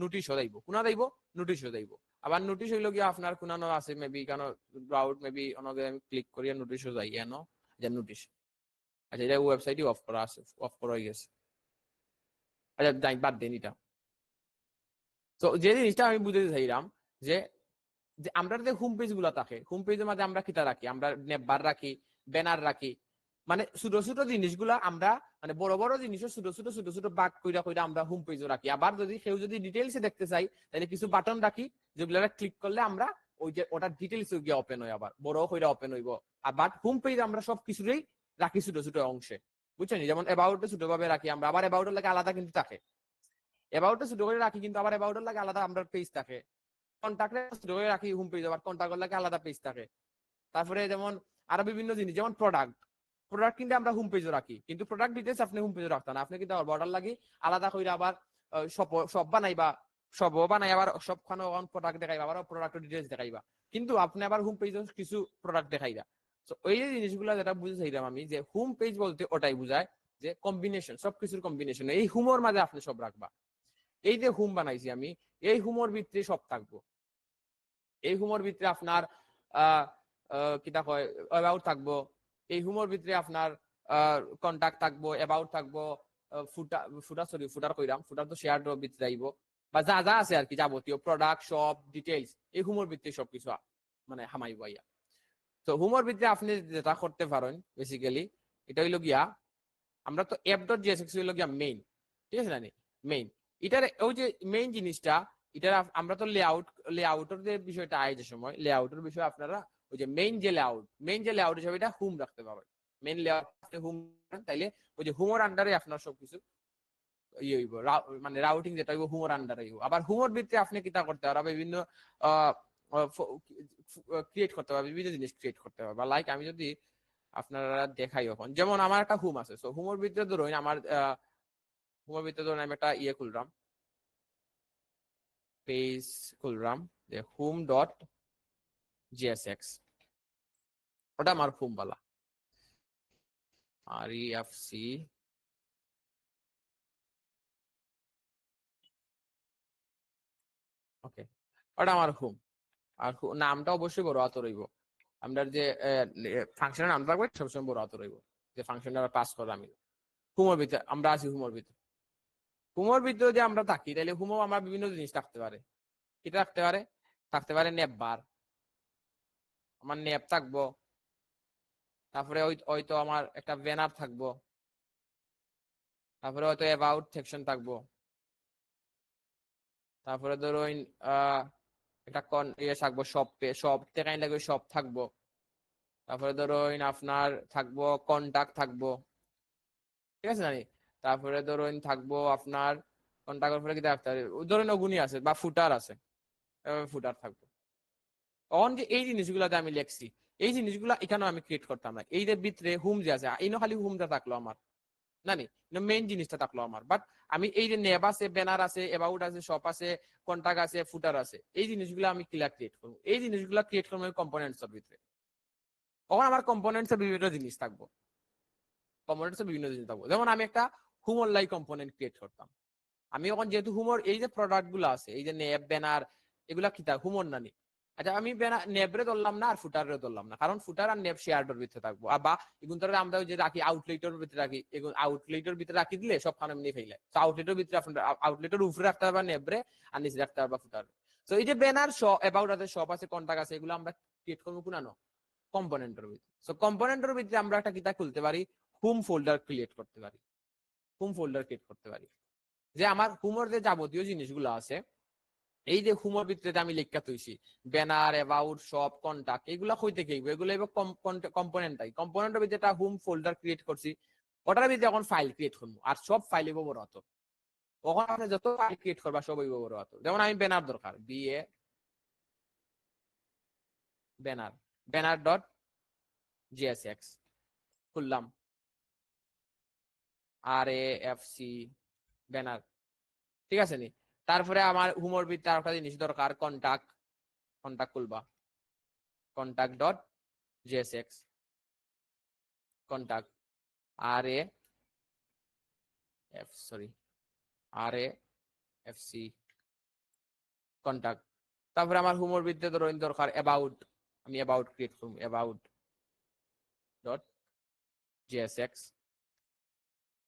নোটিশ হইব, কোনা যাইব, নোটিশ যাইব। আবার নোটিশ হইল গিয়ে আপনার কোনানো আছে মেবি কেন ব্রাউড মেবি অনগে আমি ক্লিক করিয়া নোটিশ যাই কেন, যে নোটিশ, আচ্ছা এটা ওয়েবসাইটই অফ করা আছে, অফ করা হয়ে গেছে, আচ্ছা যাই বাদ দেন এটা। তো যে জিনিসটা আমি বুঝতে চাইলাম যে, যে আমরা যে হোম পেজ গুলা থাকে, হোম পেজের মাঝে আমরা কিতা রাখি, আমরা নেবার রাখি, ব্যানার রাখি, মানে ছোট ছোট জিনিসগুলা আমরা, মানে বড় বড় জিনিসও ছোট ছোট ছোট ছোট বাক কইরা কইরা আমরা হোম পেজে রাখি। আবার যদি কেউ যদি ডিটেইলসে দেখতে চাই, তাহলে কিছু বাটন রাখি, যেগুলো ক্লিক করলে আমরা ওই যে ওটা ডিটেইলস গিয়ে ওপেন হয়, আবার বড় কইরা ওপেন হইব। আর বাট হোম পেজ আমরা সব কিছুরই রাখি ছোট ছোট অংশে, বুঝছেন, যেমন অ্যাবাউটে ছোট ভাবে রাখি আমরা, আবার অ্যাবাউটের লাগে আলাদা কিন্তু থাকে, অ্যাবাউটে ছোট করে রাখি, কিন্তু আবার অ্যাবাউটের লাগে আলাদা আমরা পেজ থাকে। কন্টাক্টে রাখি হোম পেজ, আবার কন্টাক্ট লাগে আলাদা পেজ থাকে। তারপরে যেমন আরো বিভিন্ন জিনিস, যেমন প্রোডাক্ট কিন্তু আমরা হোম পেজে রাখি, কিন্তু প্রোডাক্ট ডিটেইলস আপনি হোম পেজে রাখতেন, আপনি কিন্তু আবার বর্ডার লাগি আলাদা করে আবার সব বানাইবা, সবও বানাই আবার সবখানে প্রোডাক্ট দেখাইবা, আবার প্রোডাক্ট ডিটেইলস দেখাইবা, কিন্তু আপনি আবার হোম পেজে কিছু প্রোডাক্ট দেখাইবা। তো এই যে জিনিসগুলো যেটা বুঝতে চাইলাম আমি, যে হোম পেজ বলতে ওটাই বুঝায় যে কম্বিনেশন, সবকিছুর কম্বিনেশন, এই হোমের মাঝে আপনি সব রাখবা। এই যে হোম বানাইছি আমি, এই হোমের ভিতরে সব থাকবো। এই হোমের ভিতরে আপনার কিতা কয় অ্যাবাউট থাকবো, এই হোমের ভিতরে আপনার কন্টাক্ট থাকবো, অ্যাবাউট থাকবো, ফুটার কইরাম, ফুটার তো শেয়ার ড্রপ ভিতরে আইব, বা যা যা আছে আর কি যাবতীয় প্রোডাক্ট সব ডিটেইলস এই হোমের ভিতরে সবকিছু মানে হামাইব আইয়া। তো হোমের ভিতরে আপনি যেটা করতে পারেন বেসিক্যালি, এটা হইলো গিয়া, আমরা তো app.jsx হইলো গিয়া মেইন, ঠিক আছে না, মেইন এটার ওই যে মেইন জিনিসটা, এটার আমরা তো লেআউটের যে বিষয়টা আয়, যে সময় লেআউটের বিষয় আপনারা ওই যে মেইন যে লেআউট হিসেবে এটা হোম রাখতে পারবেন। মেইন লেআউট আপনি হোম, তাইলে ওই যে হোমের আন্ডারে আপনার সবকিছু ইয়ে হইব, মানে রাউটিং যেটা হইব হোমের আন্ডারে হইব। আবার হোমের ভিতরে আপনি কিতা করতে পারবেন, বিভিন্ন ক্রিয়েট করতে পারবেন, বিভিন্ন জিনিস ক্রিয়েট করতে পারবেন। বা লাইক আমি যদি আপনারা দেখাই এখন, যেমন আমার একটা হোম আছে, সো হোমের ভিতরে ধরুন আমার হোমের ভিতরে ধরুন আমি একটা ইয়ে খুললাম, পেজ খুললাম, যে হোম ডট জিএসএক্স, ওটা আমার হোম বালা, আর ইএফসি, ওকে, ওটা আমার হোম। আর নামটা অবশ্যই বড় হাতে রইব, আমরা যে ফাংশনের নাম থাকবে সবসময় বড় হাতে রইব, যে ফাংশনটা পাস করলাম আমি। হোমের ভিতরে আমরা আছি, হোমের ভিতরে যদি আমরা থাকি, তাহলে হোমও আমার বিভিন্ন জিনিস থাকতে পারে। এটা থাকতে পারে নেপ বার, আমার নেপ থাকবো, তারপরে হয়তো আমার একটা ব্যানার থাকবো, তারপরে হয়তো অ্যাবাউট সেকশন থাকবো, তারপরে ধরুন একটা ইয়ে থাকবো, সব থেকে লাগবে সব থাকবো, তারপরে ধরুন আপনার থাকবো কন্টাক্ট থাকবো, ঠিক আছে জানি। তারপরে ধরুন থাকবো আপনার কন্টাক্টের পরে কি থাকতে পারে, ধরুন অগুনি আছে বা ফুটার আছে, ফুটার থাকবো। তখন যে এই জিনিসগুলোতে আমি লেখছি, এই জিনিসগুলো এখানেও আমি ক্রিয়েট করতাম না, এই যে ভিতরে হোম যে আছে, এই খালি হোমটা থাকলো আমার, না মেইন জিনিসটা থাকলো আমার, বাট আমি এই যে নেব আছে, ব্যানার আছে, অ্যাবাউট আছে, শপ আছে, কন্টাক্ট আছে, ফুটার আছে, এই জিনিসগুলো আমি কিলা ক্রিয়েট করবো, এই জিনিসগুলো ক্রিয়েট করবো কম্পোনেন্টস এর ভিতরে। তখন আমার কম্পোনেন্টস এর বিভিন্ন জিনিস থাকবো, যেমন আমি একটা হুমর লাই কম্পোনেন্ট ক্রিয়েট করতাম। আমি এখন যেহেতু হুমর এই যে প্রোডাক্ট গুলো আছে, এই যে নেব ব্যানার, এগুলা কি তা হুমর নানি, আচ্ছা আমি নেবরে ধরলাম না আর ফুটারে ধরলাম না, কারণ ফুটার আর নেব শেয়ারডর ভিতরে থাকবো, বা এগুন ধরে আমরা ওই যে রাখি আউটলেটের ভিতরে রাখি, এগুন আউটলেটের ভিতরে রাখি দিলে সব খানে এমনি ফেলে, তো আউটলেটের ভিতরে আপনার আউটলেটের উপরে রাখতে পারবা নেবরে, আর নিচে রাখতে পারবা ফুটার। তো এই যে ব্যানার অ্যাবাউট আছে, শপ আছে, কন্টাক্ট আছে, এগুলো আমরা ক্রিয়েট করবো কোনানো কম্পোনেন্টের ভিতরে। সো কম্পোনেন্টের ভিতরে আমরা একটা কিতা খুলতে পারি, হোম ফোল্ডার ক্রিয়েট করতে পারি, যে আমার হোমের যে যাবতীয় জিনিসগুলো আছে, এই যে হোমের ভিতরে আমি লেখা তৈছি, ব্যানার, অ্যাবাউট, শপ, কন্টাক্ট, এগুলা হইতে গেইব, এগুলো কম্পোনেন্টের ভিতরে একটা হোম ফোল্ডার ক্রিয়েট করছি, ওটার ভিতরে এখন ফাইল ক্রিয়েট করবো, আর সব ফাইল হইব বড় হতো। ওখানে আপনি যত ফাইল ক্রিয়েট করবা সব হইব বড় হতো। যেমন আমি ব্যানার দরকার, ব্যানার, ব্যানার ডট জিএসএক্স খুললাম, RAFC ব্যানার, ঠিক আছে নি। তারপরে আমার হোমের ভিতরে আর একটা জিনিস দরকার, কন্টাক্ট খুলবা, contact dot JSX, contact, RAFC contact. তারপরে আমার হোমের ভিতরে ধরুন দরকার অ্যাবাউট, আমি অ্যাবাউট ক্রিয়েট করব, অ্যাবাউট ডট জিএসএক্স,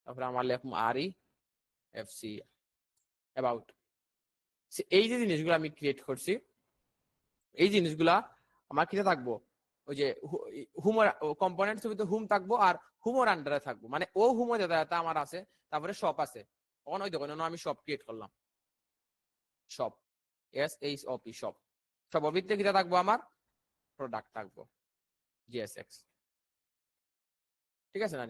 তারপরে আমার লিখব REFC অ্যাবাউট। এই যে জিনিসগুলো আমি ক্রিয়েট করছি, এই জিনিসগুলা আমার কিতে থাকবো, ওই যে হুমর কম্পোনেন্টস ভিতরে হুম থাকবো, আর হুমর আন্ডারে থাকবো, মানে ও হুমর যেটা আমার আছে, তারপরে শপ আছে, তখন ওই দেখুন আমি শপ ক্রিয়েট করলাম, শপ, SHOP শপ, শপের ভিতরে কিটা থাকবো, আমার প্রোডাক্ট থাকবো, জিএসএক্স, ঠিক আছে না।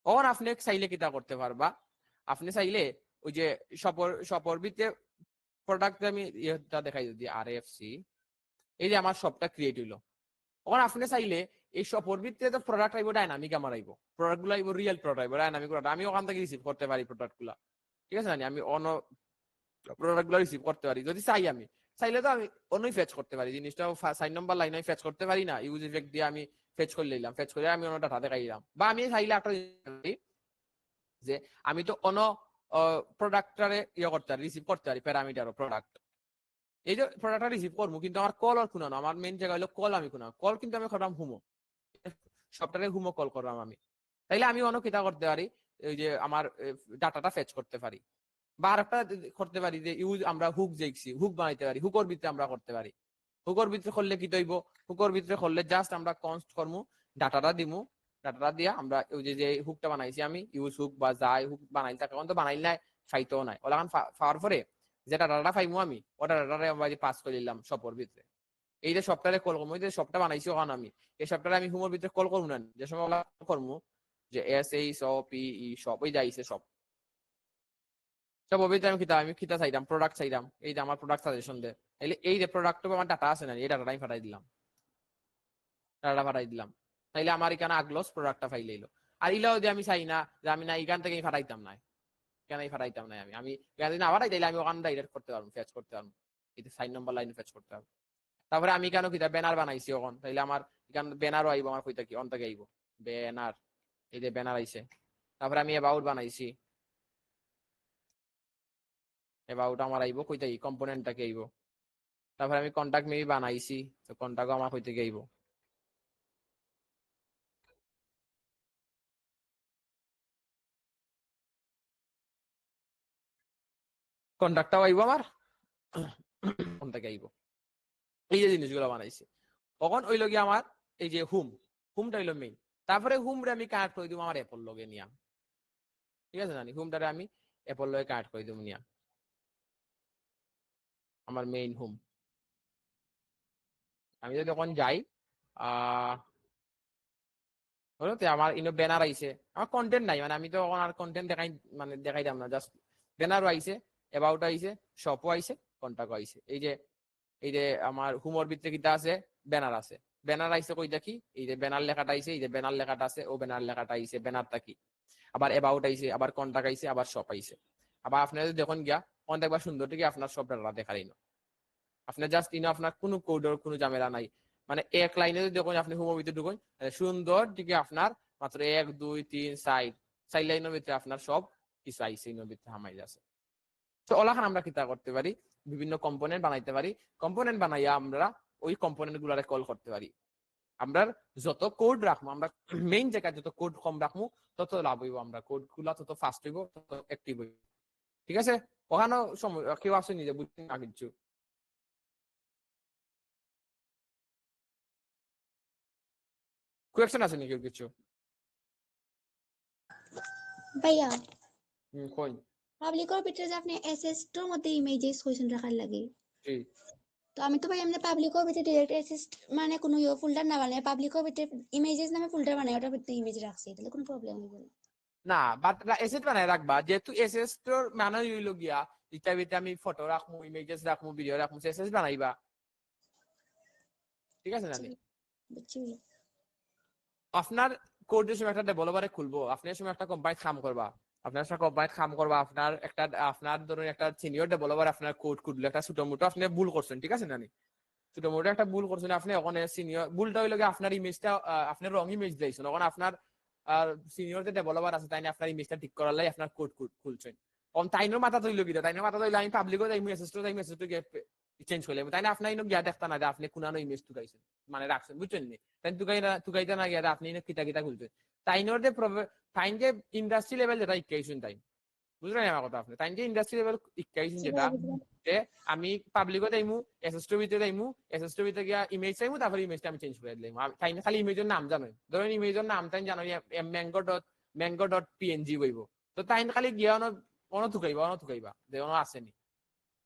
তখন আপনি চাইলে কিটা করতে পারবা, আপনি চাইলে ওই যে শপর ভিতরে প্রোডাক্টে আমি ইয়েটা দেখাই যদি RFC, এই যে আমার সবটা ক্রিয়েট হইলো। এখন আপনি চাইলে এই সবর ভিতরে তো প্রোডাক্ট আইব, ডাইনামিক আমার আইব, প্রোডাক্ট গুলো আইব রিয়েল প্রোডাক্ট আইব, ডাইনামিক প্রোডাক্ট আমি ওখান থেকে রিসিভ করতে পারি প্রোডাক্ট গুলা, ঠিক আছে না? আমি অন্য প্রোডাক্ট গুলো রিসিভ করতে পারি যদি চাই। আমি চাইলে তো আমি অন্যই ফেচ করতে পারি জিনিসটা, 4 নম্বর লাইনে ফেচ করতে পারি না, ইউজ ইফেক্ট দিয়ে আমি ফেচ করে নিলাম, ফেচ করে আমি অন্য ডাটা দেখাই দিলাম। বা আমি চাইলে একটা যে আমি তো অন্য প্রোডাক্টরে ইয়ে করতে পারি, রিসিভ করতে পারি প্যারামিটার প্রোডাক্ট, এই যে প্রোডাক্টটা রিসিভ করবো, কিন্তু আমার কল আর শুনানো, আমার মেইন জায়গা হলো কল, আমি শুনানো কল কিন্তু আমি করলাম হুমো, সবটারে হুমো কল করলাম আমি। তাইলে আমি অন্য কিতা করতে পারি, এই যে আমার ডাটাটা ফেচ করতে পারি। বা আরেকটা করতে পারি যে ইউজ আমরা হুক দেখছি, হুক বানাইতে পারি, হুকর ভিতরে আমরা করতে পারি। হুকর ভিতরে করলে কি তৈব, হুকর ভিতরে করলে জাস্ট আমরা কনস্ট করমু, ডাটাটা দিমু, ডাটাটা দিয়া আমরা ওই যে হুকটা বানাইছি আমি, ইউজ হুক বা যাই হুক বানাইল থাকে, তো বানাইল নাই ফাইতেও নাই, ওলাখান পাওয়ার পরে যে ডাটাটা পাইমু আমি, ওটা ডাটারে আমরা পাস করে দিলাম সবর ভিতরে। এই যে সফটওয়্যারে কল করবো, এই যে সবটা বানাইছি ওখানে আমি, এই সফটওয়্যারে আমি হুমোর ভিতরে কল করবো না, যে সময় করবো যে SHOPE সব ওই যাইছে সব সব অভিজ্ঞতা আমি খিতা চাইলাম, প্রোডাক্ট চাইলাম, এই যে আমার প্রোডাক্ট সাজেশন দেয়, তাহলে এই যে প্রোডাক্ট আমার ডাটা আছে না, এই ডাটাটা আমি ফাটাই দিলাম, ডাটা ফাটাই দিলাম, তাইলে আমার এখানে আগলস প্রোডাক্টটা ফাইল এলো। আর ইলাও যে আমি চাই না যে আমি না এখান থেকে ফাটাইতাম না, কেন ফাটাইতাম না, আমি এখান থেকে না ফাটাই, তাইলে আমি ওখানে ডাইরেক্ট করতে পারবো, ফেচ করতে পারবো, এই 4 নম্বর লাইনে ফেচ করতে পারবো। তারপরে আমি কেন কিতা ব্যানার বানাইছি ওখান, তাইলে আমার এখান ব্যানারও আইব, আমার কইতা কি অন্তকে আইব ব্যানার, এই যে ব্যানার আইছে। তারপরে আমি অ্যাবাউট বানাইছি, অ্যাবাউট আমার আইব কইতা কি কম্পোনেন্টটাকে আইব। তারপরে আমি কন্টাক্ট মেবি বানাইছি, তো কন্টাক্ট আমার হইতে গেইব, কন্টাক্টটাও আইব আমার কন্টাক্ট আইব, এই যে জিনিসগুলো বানাইছি। তখন ওই লগে আমার এই যে হুমটা হইলো মেইন। তারপরে হুমরে আমি কানেক্ট করে দিব আমার অ্যাপল লগে নিয়া, ঠিক আছে জানি, হুমটারে আমি অ্যাপল লগে কানেক্ট করে দিব নিয়া, আমার মেইন হুম। আমি যদি তখন যাই হলো তো আমার ইনো ব্যানার আইছে, আমার কন্টেন্ট নাই, মানে আমি তো আর কন্টেন্ট দেখাই, মানে দেখাইতাম না, জাস্ট ব্যানারও আইছে, অ্যাবাউট আইছে, শপও আইছে, কন্টাক্টও আইছে। এই যে আমার হুমর ভিতরে কিটা আছে, ব্যানার আছে, ব্যানার আইছে কইটা কি, এই যে ব্যানার লেখাটা আইছে, এই যে ব্যানার লেখাটা আছে, ও ব্যানার লেখাটা আইছে, ব্যানারটা কি, আবার অ্যাবাউট আইছে, আবার কন্টাক্ট আইছে, আবার শপ আইছে। আবার আপনার যদি দেখুন গিয়া কন্টাক্ট বা সুন্দর থেকে আপনার সব ডাটা দেখাই না, আপনার জাস্ট ইনো আপনার কোনো কোডের কোনো ঝামেলা নাই, মানে এক লাইনে যদি দেখুন আপনি হুমোর ভিতরে ঢুকুন সুন্দর দিকে আপনার মাত্র 1 2 3 4 লাইনের ভিতরে আপনার সব কিছু আইসে ইনোর ভিতরে হামাই আছে। তো ওলাখান আমরা কিতা করতে পারি, বিভিন্ন কম্পোনেন্ট বানাইতে পারি, কম্পোনেন্ট বানাইয়া আমরা ওই কম্পোনেন্ট গুলারে কল করতে পারি। আমরা যত কোড রাখবো, আমরা মেইন জায়গায় যত কোড কম রাখবো তত লাভ হইব, আমরা কোড গুলা তত ফাস্ট হইব, তত অ্যাক্টিভ হইব, ঠিক আছে? ওখানে সময় কেউ আসেনি যে বুঝতে না কিছু কোয়েকশন আছে নাকি কিছু? ভাইয়া কই পাবলিকের ভিতরে যে আপনি এসএসটির মধ্যে ইমেজেস কোয়েশ্চেন রাখার লাগে, জি তো আমি তো ভাই এমনি পাবলিকের ভিতরে ডিরেক্ট এসএস মানে কোনো ফোল্ডার না বানাই, পাবলিকের ভিতরে ইমেজেস নামে ফোল্ডার বানাই, ওটার ভিতরে ইমেজ রাখছি, তাহলে কোনো প্রবলেম হইবে না? না, বাট এসেট বানায় রাখবা, যেহেতু এসএস তোর মানে হইল গিয়া ইটার ভিতরে আমি ফটো রাখবো, ইমেজেস রাখবো, ভিডিও রাখবো, এসএস বানাইবা, ঠিক আছে জানি। বুঝছি ভাইয়া। আপনার কোডের সময় একটা ডেভেলপারে খুলবো, আপনার সময় একটা কোম্পানি কাম করবা, আপনার সাথে কোম্পানি কাম করবা, আপনার ধরুন একটা সিনিয়র ডেভেলপার আপনার কোড খুললো, একটা ছোট মোটো আপনি ভুল করছেন, ঠিক আছে জানি, ছোট মোটো একটা ভুল করছেন আপনি, ওখানে সিনিয়র ভুলটা হইল গিয়ে আপনার ইমেজটা, আপনি রং ইমেজ দিয়েছেন, ওখানে আপনার সিনিয়র যে ডেভেলপার আছে তাই আপনার ইমেজটা ঠিক করার লাই আপনার কোড খুলছেন, কম তাইনের মাথা তৈল গিয়ে, তাইনের মাথা তৈলে আমি পাবলিকও যাই মেসেজটা চেঞ্জ করলে, তাই না আপনার গিয়া দেখতা না যে আপনি কোনানো ইমেজ টুকাইছেন, মানে রাখছেন, বুঝছেন নি, তাই টুকাইতে না গিয়া আপনি কিতা কিতা খুলছেন, তাইনোর যে তাইন যে ইন্ডাস্ট্রি লেভেল যেটা ইকুয়েশন তাই, বুঝলেন আমার কথা, আপনি তাই যে ইন্ডাস্ট্রি লেভেল ইকুয়েশন জি যেটা, ভাইয়া, বুঝলাম। যে আমি পাবলিকও যাইমু, এসএসটির ভিতরে যাইমু, এসএসটির ভিতরে গিয়া ইমেজ চাইমু, তারপরে ইমেজটা আমি চেঞ্জ করে দিলাম, তাই না খালি ইমেজের নাম জানো, ধরেন ইমেজের নাম তাই জানো ম্যাঙ্গো.png হইব, তো তাই খালি গিয়া অন থুকাইবা যে অন আসেনি,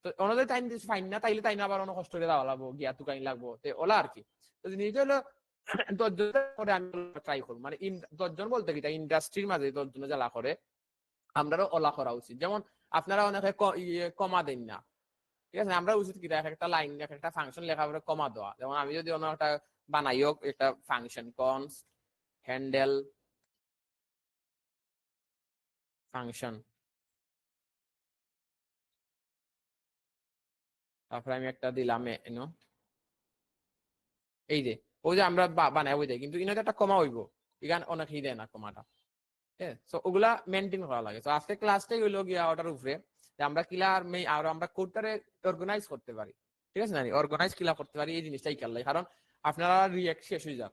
তো অনদের তাই ফাইন না, তাইলে তাই না আবার অনেক কষ্ট করে দেওয়া লাগবো, গিয়া তুকাইন লাগবো, তো ওলা আর কি। তো জিনিসটা হলো 10 জন করে আমি ট্রাই করবো, মানে 10 জন বলতে কি ইন্ডাস্ট্রির মাঝে 10 জন জ্বালা করে, আমরাও ওলা করা উচিত। যেমন আপনারা অনেকে কমা দেন না, ঠিক আছে, আমরা উচিত কি একটা লাইন একটা ফাংশন লেখা পরে কমা দেওয়া। যেমন আমি যদি অন্য একটা বানাইও একটা ফাংশন কনস্ট হ্যান্ডেল ফাংশন, তারপরে আমি একটা দিলাম এই যে ওই যে আমরা বানাই ওই দেয়, কিন্তু ইনাতে একটা কমা হইব, এখানে অনেকেই দেয় না কমাটা। হ্যাঁ, তো ওগুলা মেনটেন করা লাগে। তো আজকে ক্লাসটাই হইলো গিয়া ওটার উপরে যে আমরা কিলা আর আমরা কোডটারে অর্গানাইজ করতে পারি। ঠিক আছে না, অর্গানাইজ কিলা করতে পারি এই জিনিসটাই খেয়াল লাগে। কারণ আপনারা রিয়েক্ট শেষ হয়ে যান,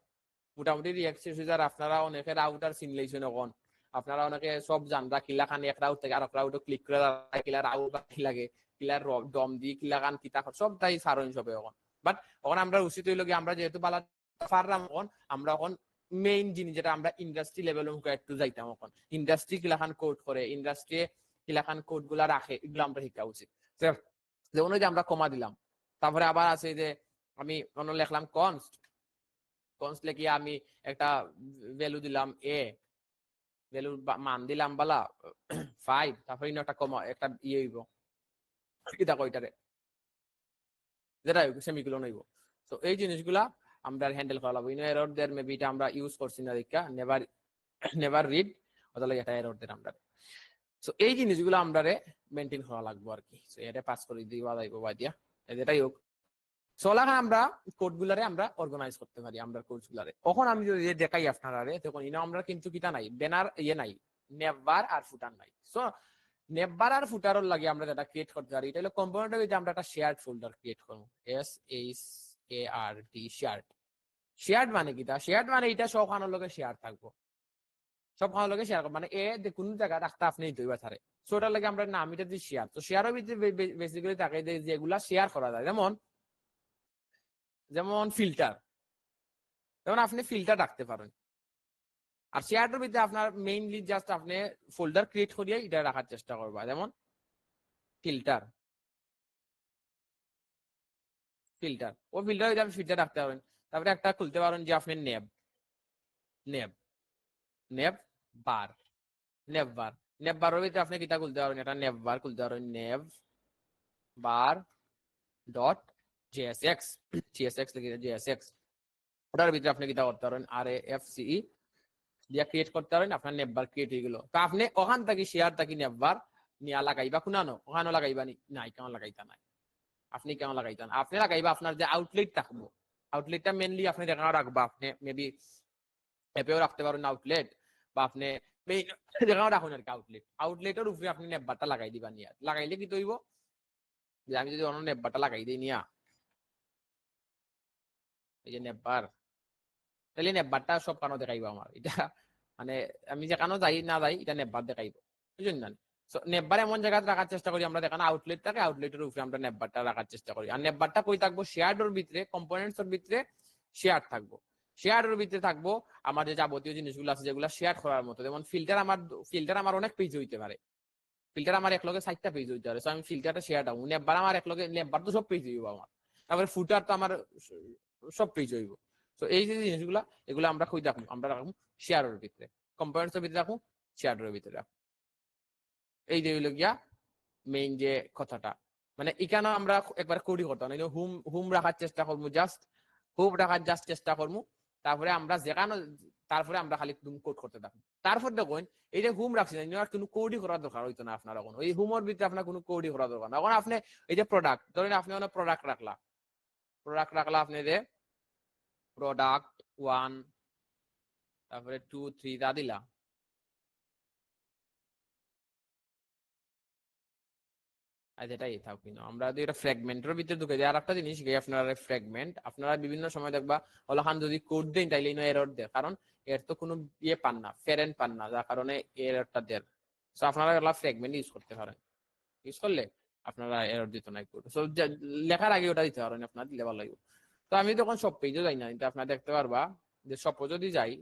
মোটামুটি রিয়েক্ট শেষ হয়ে যান। আপনারা অনেকে রাউটার সিমুলেশন এখন আপনারা অনেকে সব জানরা কিলা খান এক রাউট থেকে আর এক রাউটে ক্লিক করে কিলা রাউট বা কি লাগে কিলার দম দিয়ে কিলা খান কিতা সবটাই সারণ সবে এখন। বাট এখন আমরা উচিত হইল গিয়ে আমরা যেহেতু বালা পারলাম এখন আমরা এখন মেইন জিনিস যেটা আমরা ইন্ডাস্ট্রি লেভেল একটু যাইতাম। এখন ইন্ডাস্ট্রি কিলাখান কোড করে, ইন্ডাস্ট্রি কিলাখান কোড গুলা রাখে, এগুলো আমরা শিখা উচিত। যেমন ওই যে আমরা কমা দিলাম, তারপরে আবার আছে যে আমি অন্য লিখলাম কনস্ট, কনস্ট লিখে আমি একটা ভ্যালু দিলাম ভ্যালু মান দিলাম বালা 5, তারপরে একটা কমা একটা ইয়ে হইব কি দেখো এটারে যেটা সেমিকোলন হইব। তো এই জিনিসগুলা আমরা হ্যান্ডেল করা লাগবে। এরর দের মেবি এটা আমরা ইউজ করছি না দেখা নেভার রিড অথবা এটা এরর দের আমরা। সো এই জিনিসগুলো আমরা মেনটেন করা লাগবে আর কি। সো এটা পাস করে দিবা যাইব বা দিয়া যেটাই হোক। সোলাখান আমরা কোড গুলারে আমরা অর্গানাইজ করতে পারি আমরা কোড গুলারে। তখন আমি যদি দেখাই আপনারা তখন আমরা কিন্তু কিটা নাই ব্যানার নাই নেভার আর ফুটার নাই। সো নেভার আর ফুটারর লাগে আমরা যেটা ক্রিয়েট করতে পারি এটা হলো কম্পোনেন্টের ভিতরে আমরা একটা শেয়ার্ড ফোল্ডার ক্রিয়েট করব। SHARD shared. শেয়ার্ড মানে কিটা? শেয়ার্ড মানে এটা সবখানের লগে শেয়ার থাকবো, সবখানের লগে শেয়ার মানে কোন জায়গা রাখতে আপনি দইবা ছাড়ে। সো ওটার লাগে আমরা নাম এটা দিই শেয়ার। তো শেয়ারের ভিতরে বেসিক্যালি থাকে যেগুলা শেয়ার করা যায়, যেমন ফিল্টার, যেমন আপনি ফিল্টার রাখতে পারেন। আর শেয়ারটার ভিতরে আপনার মেইনলি জাস্ট আপনি ফোল্ডার ক্রিয়েট করিয়ে এটা রাখার চেষ্টা করবা। যেমন ফিল্টার ফিল্টার ও ফিল্টার যদি আপনি ফিল্টার রাখতে পারেন। তারপরে একটা খুলতে পারেন যে আপনি নেব নেব নেব বার নেব বার নেব বারের ভিতরে আপনি কিতা খুলতে পারেন, এটা নেব বার খুলতে পারেন নেব বার ডট জেএসএক্স জিএসএক্স লিখে জেএসএক্স। ওটার ভিতরে আপনি কিতা করতে পারেন RAFCE দিয়া ক্রিয়েট করতে পারেন, আপনার নেববার ক্রিয়েট হয়ে গেল। তো আপনি ওখান থেকে শেয়ার থাকি নেববার নিয়া লাগাইবা কোনানো ওখানে লাগাইবা নাই কেমন লাগাইতা নাই আপনি কেমন লাগাইতেন আপনি লাগাইবা আপনার যে আউটলেট থাকবো, আউটলেটটা মেনলি আপনি দেখা রাখবা। আপনি মেবি অ্যাপেও রাখতে পারেন আউটলেট, বা আপনি যেখানে রাখুন আর কি আউটলেটের উপরে আপনি নেববারটা লাগাই দিবা নিয়া। লাগাইলে কি তৈব যে আমি যদি অন্য নেববারটা লাগাই দিই নিয়া, এই যে নেববার, তাহলে নেববারটা সব কানো দেখাইবো আমার এটা, মানে আমি যেখানে যাই না যাই এটা নেববার দেখাইবো, বুঝলেন না? নেববার এমন জায়গায় রাখার চেষ্টা করি আমরা, দেখানো আউটলেট থাকে আউটলেটের উপরে আমরা নেববারটা রাখার চেষ্টা করি। আর নেববারটা কই থাকবো? শেয়ারের ভিতরে, কম্পোনেন্টস এর ভিতরে শেয়ার থাকবো। শেয়ারের ভিতরে থাকবো আমার যে যাবতীয় জিনিসগুলো আছে যেগুলো শেয়ার করার মতো। যেমন ফিল্টার আমার অনেক পেজ হইতে পারে, ফিল্টার আমার একলগে 4টা পেজ হইতে পারে। আমি ফিল্টারটা শেয়ার দাও নেববার আমার একলগে নেববার তো সব পেজ হইব আমার, তারপরে ফুটার তো আমার সব পেজ হইব। তো এই যে জিনিসগুলা এগুলো আমরা কই রাখবো? আমরা রাখবো শেয়ারের ভিতরে, কম্পোনেন্টস এর ভিতরে রাখবো, শেয়ারের ভিতরে রাখবো। এই যে হইল গিয়া মেইন যে কথাটা, মানে এখানে আমরা একবার কোডই করতাম না, হুম রাখার চেষ্টা করবো, জাস্ট হুম রাখার জাস্ট চেষ্টা করবো। তারপরে আমরা যেখানে তারপরে আমরা খালি কোড করতে থাকবো। তারপর দেখুন এই যে হুম রাখছি না কোনো কোডই করার দরকার হইতো না আপনার। এখন ওই হুমের ভিতরে আপনার কোনো কোডই করার দরকার না। এখন আপনি এই যে প্রোডাক্ট ধরেন আপনি অনেক প্রোডাক্ট রাখলা আপনি যে প্রোডাক্ট 1 তারপরে 2 3 তা দিলা। আর যেটাই থাক কিনা আমরা যদি এটা ফ্র্যাগমেন্টের ভিতরে ঢুকে যাই। আর একটা জিনিস আপনারা ফ্র্যাগমেন্ট আপনারা বিভিন্ন সময় দেখবা ওলাখান যদি কোড দেন তাইলে এরর দেয়, কারণ এর তো কোনো ইয়ে পান না, ফেরেন পান না, যার কারণে এররটা দেয়। সো আপনারা এগুলা ফ্র্যাগমেন্ট ইউজ করতে পারেন, ইউজ করলে আপনারা এরর দিত না কোড। সো লেখার আগে ওটা দিতে পারেন, আপনার দিলে ভালো লাগবে। তো আমি তখন সব পেজও যাই না, কিন্তু আপনারা দেখতে পারবা যে সব যদি যাই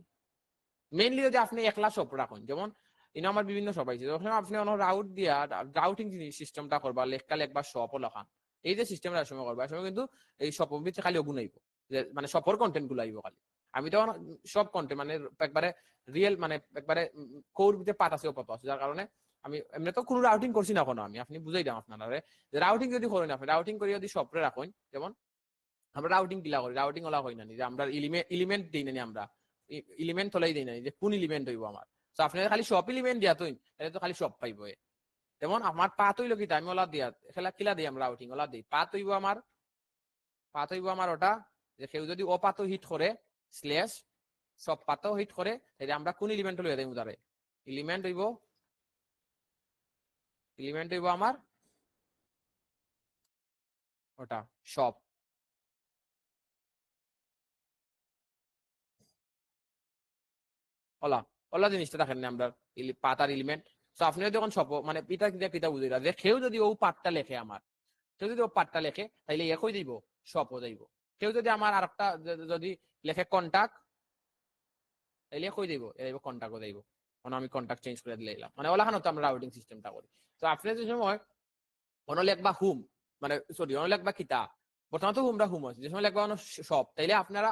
মেইনলি যদি আপনি একলা সব রাখুন, যেমন আমার বিভিন্ন সব আছে যখন আপনি রাউট দিয়া রাউটিং সিস্টেমটা করবা লেখবা সব লেখান এই যে সিস্টেমটা সময় করবা সময় কিন্তু এই সব ভিতরে খালি ওগুন আইব, যে মানে সবর কন্টেন্ট গুলো আইব খালি। আমি তখন সব কন্টেন্ট মানে একবারে রিয়েল মানে একবারে কোর ভিতরে পাত আছে, যার কারণে আমি এমনি তো কোনো রাউটিং করছি না কোনো, আমি আপনি বুঝাই দাম আপনারা যে রাউটিং যদি করেন আপনি রাউটিং করে যদি সফরে রাখুন, যেমন আমরা রাউটিং কিলা করি, রাউটিং ওলা হয় না যে আমরা এলিমেন্ট দিই না, আমরা এলিমেন্ট তোলাই দিই না যে কোন এলিমেন্ট হইব আমার। তো আপনার খালি সব এলিমেন্ট দিয়া তুই তাহলে তো খালি সব পাইব। যেমন আমার পাত হইলো কি আমি ওলা দিয়া খেলা কিলা দিই আমরা রাউটিং ওলা দিই পাত হইব আমার ওটা যে কেউ যদি ও পাতো হিট করে স্ল্যাশ সব পাতো হিট করে তাহলে আমরা কোন এলিমেন্ট লইয়া দেব উদারে এলিমেন্ট হইব আমার ওটা সব। ওলা ওলা জিনিসটা দেখেন না আমরা পাতার এলিমেন্ট। তো আপনি যখন সব মানে পিতা কিতা বুঝিরা যে কেউ যদি ও পাতটা লেখে আমার, কেউ যদি ও পাতটা লেখে তাইলে একই দিব সবও যাইব। কেউ যদি আমার আরেকটা যদি লেখে কন্টাক্ট তাইলে একই দিব এর কন্টাক্টও যাইব। মানে আমি কন্টাক্ট চেঞ্জ করে দিলাম মানে ওলাখানো তো আমরা রাউটিং সিস্টেমটা করি। তো আপনি যে সময় অনলেখ বা হুম মানে সরি অনলেখ বা কিতা প্রথমত হুমরা হুম আছে যে সময় লেখবা সব তাইলে আপনারা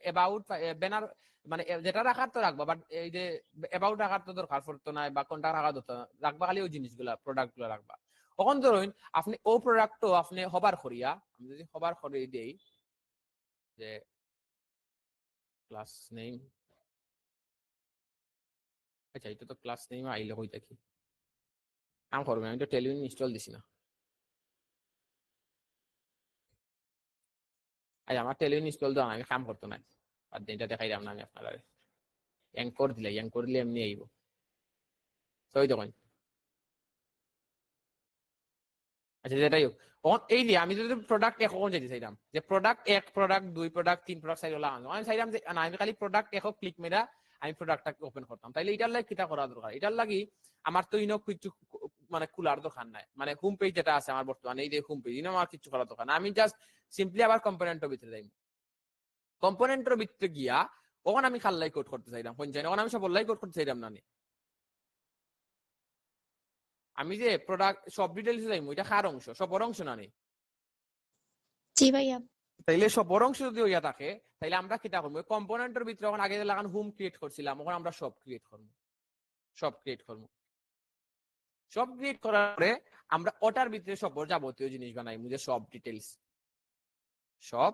অ্যাবাউট ব্যানার মানে যেটা রাখার তো রাখবা বাট এই যে অ্যাবাউট রাখার তো দরকার পড়তো না বা কোনটা রাখা দরকার রাখবা খালি ওই জিনিসগুলা প্রোডাক্ট গুলো রাখবা। তখন ধরুন আপনি ও প্রোডাক্টও আপনি হবার করিয়া আমি যদি হবার করিয়ে দেই যে ক্লাস নেম, আচ্ছা এটা তো ক্লাস নেম আইলে হইতা কি কাম করবে, আমি তো টেলিউন ইনস্টল দিছি না। আচ্ছা আমার টেলিউন ইনস্টল দেওয়া আমি কাম করতো না, আর এটা দেখাই দাম না আমি আপনারা অ্যাঙ্কর দিলে এমনি আইব। তো ওই দেখুন আচ্ছা যেটাই হোক এই যে আমি যদি প্রোডাক্ট একক যেতে চাইলাম যে প্রোডাক্ট 1 প্রোডাক্ট 2 প্রোডাক্ট 3 প্রোডাক্ট চাইলে আমি চাইলাম যে না আমি খালি প্রোডাক্ট একক ক্লিক মেরা আমি প্রোডাক্টটাকে ওপেন করতাম, তাইলে এটার লাগে কিটা করা দরকার, এটার লাগি আমার তো ইনো কিছু মানে খোলার দরকার নাই, মানে হোম পেজ যেটা আছে আমার বর্তমানে এই যে হোম পেজ ইনো আমার কিছু করার দরকার না, আমি জাস্ট সিম্পলি আবার কম্পোনেন্টের ভিতরে যাই। কম্পোনেন্টের ভিতরে গিয়া ওখানে আমি খাল্লাই কোড করতে চাইলাম পঞ্চায়েত ওখানে আমি সব অনলাই কোড করতে চাইলাম না, আমি যে প্রোডাক্ট সব ডিটেইলস যাইমু এটা কার অংশ সবর অংশ না নেই। জি ভাইয়া। তাইলে সবর অংশ যদি হইয়া থাকে তাইলে আমরা কিটা করবো কম্পোনেন্টের ভিতরে যখন আগে লাগান হোম ক্রিয়েট করছিলাম ওখানে আমরা সব ক্রিয়েট করবো সব ক্রিয়েট করার পরে আমরা ওটার ভিতরে সব যাবতীয় জিনিস বানাই যে সব ডিটেইলস সব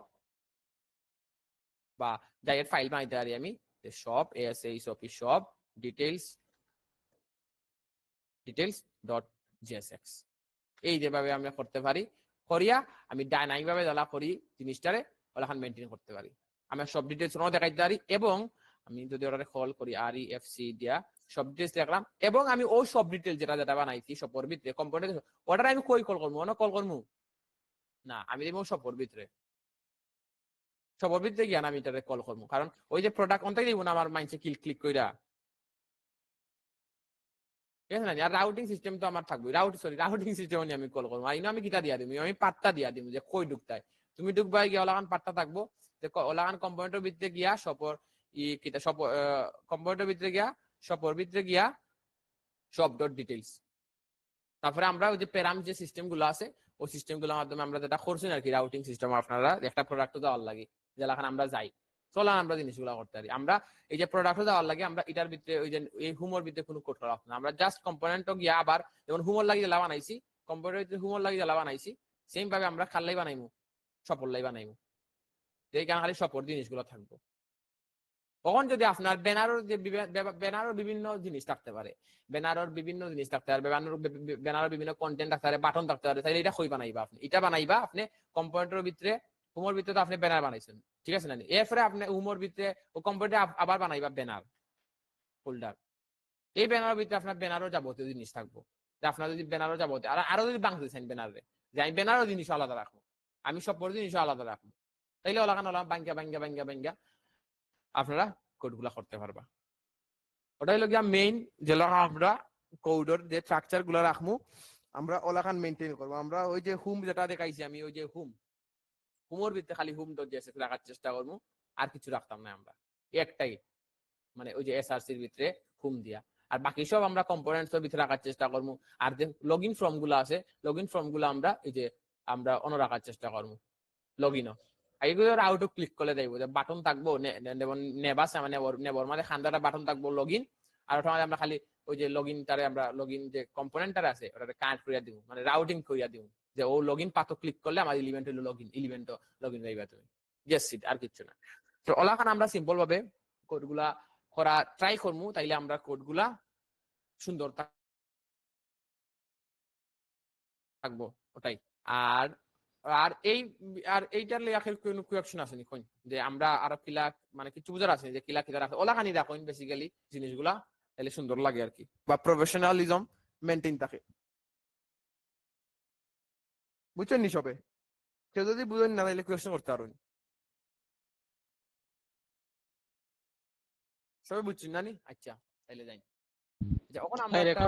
বা যাই ফাইল বানাইতে পারি আমি সব সব ডিটেইলস ডট জেএসএক্স এই যেভাবে আমরা করতে পারি করিয়া আমি ডাইনামিক ভাবে জ্বালা করি জিনিসটারে ওখানে মেনটেন করতে পারি আমি সব ডিটেলস দেখাইতে পারি। এবং আমি যদি ওটারে কল করি REFC দিয়া সব ডিটেলস দেখলাম এবং আমি ওই সব ডিটেলস যেটা বানাইছি সবর ভিতরে কম্পিউটার ওটারে আমি কই কল করবো কল করবো না আমি দেবো সবর ভিতরে গিয়ে আমি এটারে কল করবো, কারণ ওই যে প্রোডাক্ট অন্তাই দিব না আমার মাইন্ডসে ক্লিক কইরা ঠিক আছে না। আর রাউটিং সিস্টেম তো আমার থাকবে রাউটিং সিস্টেম নিয়ে আমি কল করবো আমি কিটা দিয়া দিব আমি পাত্তা দিয়া দিব যে কই ঢুকতায় তুমি ঢুকবাই গিয়ে ওলাগান পাত্তা থাকবো যে ওলাগান কম্পিউটার ভিতরে গিয়া সপর কিটা সব কম্পিউটার ভিতরে গিয়া সপর ভিতরে গিয়া সব ডট ডিটেইলস তারপরে আমরা ওই যে প্যারাম যে সিস্টেম গুলো আছে ওই সিস্টেম গুলোর মাধ্যমে আমরা যেটা করছি আর কি রাউটিং সিস্টেম আপনারা একটা প্রোডাক্ট দেওয়ার লাগে যেখানে আমরা যাই চলা আমরা জিনিসগুলো করতে পারি। আমরা এই যে প্রোডাক্ট দেওয়ার লাগে আমরা এটার ভিতরে ওই যে এই হুমোর ভিতরে কোনো কোড করা না, আমরা জাস্ট কম্পোনেন্ট গিয়া আবার যেমন হুমোর লাগিয়ে জ্বালা বানাইছি কম্পিউটার ভিতরে হুমোর লাগিয়ে জ্বালা বানাইছি সেম ভাবে আমরা খাল্লাই বানাইমু সফললাই বানাইমু এই কারণে খালি সফর জিনিসগুলো থাকবো। তখন যদি আপনার ব্যানারও বিভিন্ন জিনিস থাকতে পারে ব্যানারের বিভিন্ন কন্টেন্ট থাকতে পারে বাটন থাকতে পারে তাহলে এটা কই বানাইবা আপনি এটা বানাইবা আপনি কম্পিউটারের ভিতরে হুমোর ভিতরে তো আপনি ব্যানার বানাইছেন ঠিক আছে না এরপরে আপনি হুমোর ভিতরে ও কম্পিউটারে আবার বানাইবা ব্যানার ফোল্ডার এই ব্যানারের ভিতরে আপনার ব্যানারও যাবতীয় জিনিস থাকবো যে আপনার যদি ব্যানারও যাবতীয় আর আরো যদি বাংলাদেশেন ব্যানারে যে আমি ব্যানারও জিনিস আলাদা রাখবো আমি সব জিনিস আলাদা রাখবো তাইলে ওলাগান বাঙ্গা আপনারা কোডগুলা করতে পারবা। ওটা হলো গিয়া মেইন যেটা আমরা কোডের যে স্ট্রাকচার গুলো রাখবো আমরা ওলাখান মেইনটেইন করবো। আমরা ওই যে হুম যেটা দেখাইছি আমি ওই যে হুমোর ভিতরে খালি হুম ডট জেএসএক্স রাখার চেষ্টা করবো আর কিছু রাখতাম না আমরা একটাই মানে ওই যে SRCর ভিতরে হুম দিয়া আর বাকি সব আমরা কম্পোনেন্টস এর ভিতরে রাখার চেষ্টা করবো। আর যে লগইন ফর্ম গুলো আছে লগইন ফর্ম গুলো আমরা এই যে আমরা অন্য রাখার চেষ্টা করবো লগইনও এইগুলো আউটো ক্লিক করে দেবো যে বাটন থাকবো নেবাস মানে নেবর মানে খান্দাটা বাটন থাকবো লগইন আর ওটা আমরা খালি ওই যে লগইনটারে আমরা লগইন যে কম্পোনেন্টটা আছে ওটাতে কানেক্ট করিয়া দিব মানে রাউটিং করিয়া দিব যে ও লগইন পাতো ক্লিক করলে আমার ইলিমেন্ট হলো লগইন ইলিমেন্ট লগইন হইবা তুমি জাস্ট ইট আর কিছু না। তো ওলাখান আমরা সিম্পল ভাবে কোডগুলা করা ট্রাই করবো, তাইলে আমরা কোডগুলা সুন্দর থাকবো ওটাই। আর আর এই আর এইটার লেখার কোনো কোয়েকশন আছে নি কই যে আমরা আরো কিলা মানে কিছু বুঝার আছে যে কিলা কিলা রাখে ওলাখানি রাখুন বেসিক্যালি জিনিসগুলা, তাহলে সুন্দর লাগে আর কি, বা প্রফেশনালিজম মেইনটেইন থাকে। বুঝছেন নি সবে? কেউ যদি বুঝেন না তাহলে কোয়েকশন করতে পারুন। সবাই বুঝছেন না নি? আচ্ছা তাহলে যাই। যখন আমরা একটা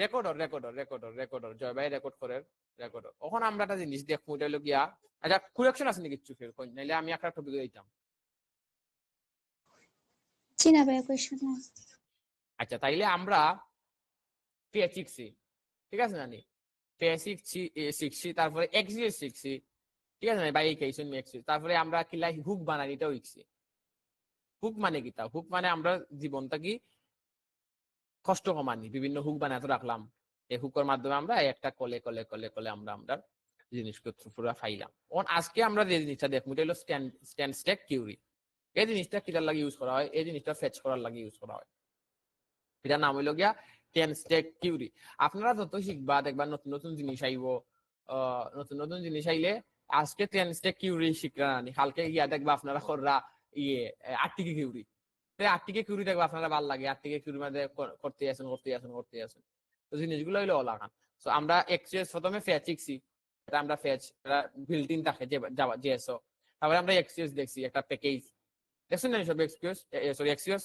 রেকর্ডর জয় ভাই রেকর্ড করে রেকর্ডর, ওখানে আমরা একটা জিনিস দেখবো, এটা হলো গিয়া আচ্ছা কারেকশন আছে নাকি কিছু ফের কই নাইলে আমি একটা টপিক দিতাম। চিনা ভাইয়া কোয়েশ্চন না। আচ্ছা তাইলে আমরা পেয়ে শিখছি, ঠিক আছে না নি? পেয়ে শিখছি তারপরে এক্সিএস শিখছি, ঠিক আছে না ভাই? এই কেসন এক্সিএস তারপরে আমরা কিলাই হুক বানাই এটাও শিখছি। হুক মানে কি? তা হুক মানে আমরা জীবনটা কি কষ্ট কমানি বিভিন্ন হুক বানাতে রাখলাম, এই হুকের মাধ্যমে আমরা একটা কলে কলে কলে কলে আমরা জিনিসপত্র পুরো ফাইলাম। আজকে আমরা যে জিনিসটা দেখবো এটা হলো স্ট্যান্ড স্ট্যাক কিউরি। এই জিনিসটা কিটার লাগে ইউজ করা হয়? এই জিনিসটা ফেচ করার লাগে ইউজ করা হয়। এটার নাম হইলো গিয়া স্ট্যান্ড স্ট্যাক কিউরি। আপনারা যত শিখবা দেখবা নতুন নতুন জিনিস আইব, নতুন নতুন জিনিস আইলে আজকে স্ট্যান্ড স্ট্যাক কিউরি শিখরা নানি কালকে গিয়া দেখবা আপনারা কররা আটটিকে কিউরি। আটটিকে কিউরি দেখবা আপনারা ভালো লাগে, আটটিকে কিউরি মধ্যে করতে আসেন। তো জিনিসগুলো হইলো ওলাখান। তো আমরা এক্সএস প্রথমে ফেচ শিখছি, এটা আমরা ফেচ বিল্ট ইন থাকে যে জাভা জেএসও। তারপরে আমরা এক্সএস দেখছি একটা প্যাকেজ দেখছেন না সব এক্সএস।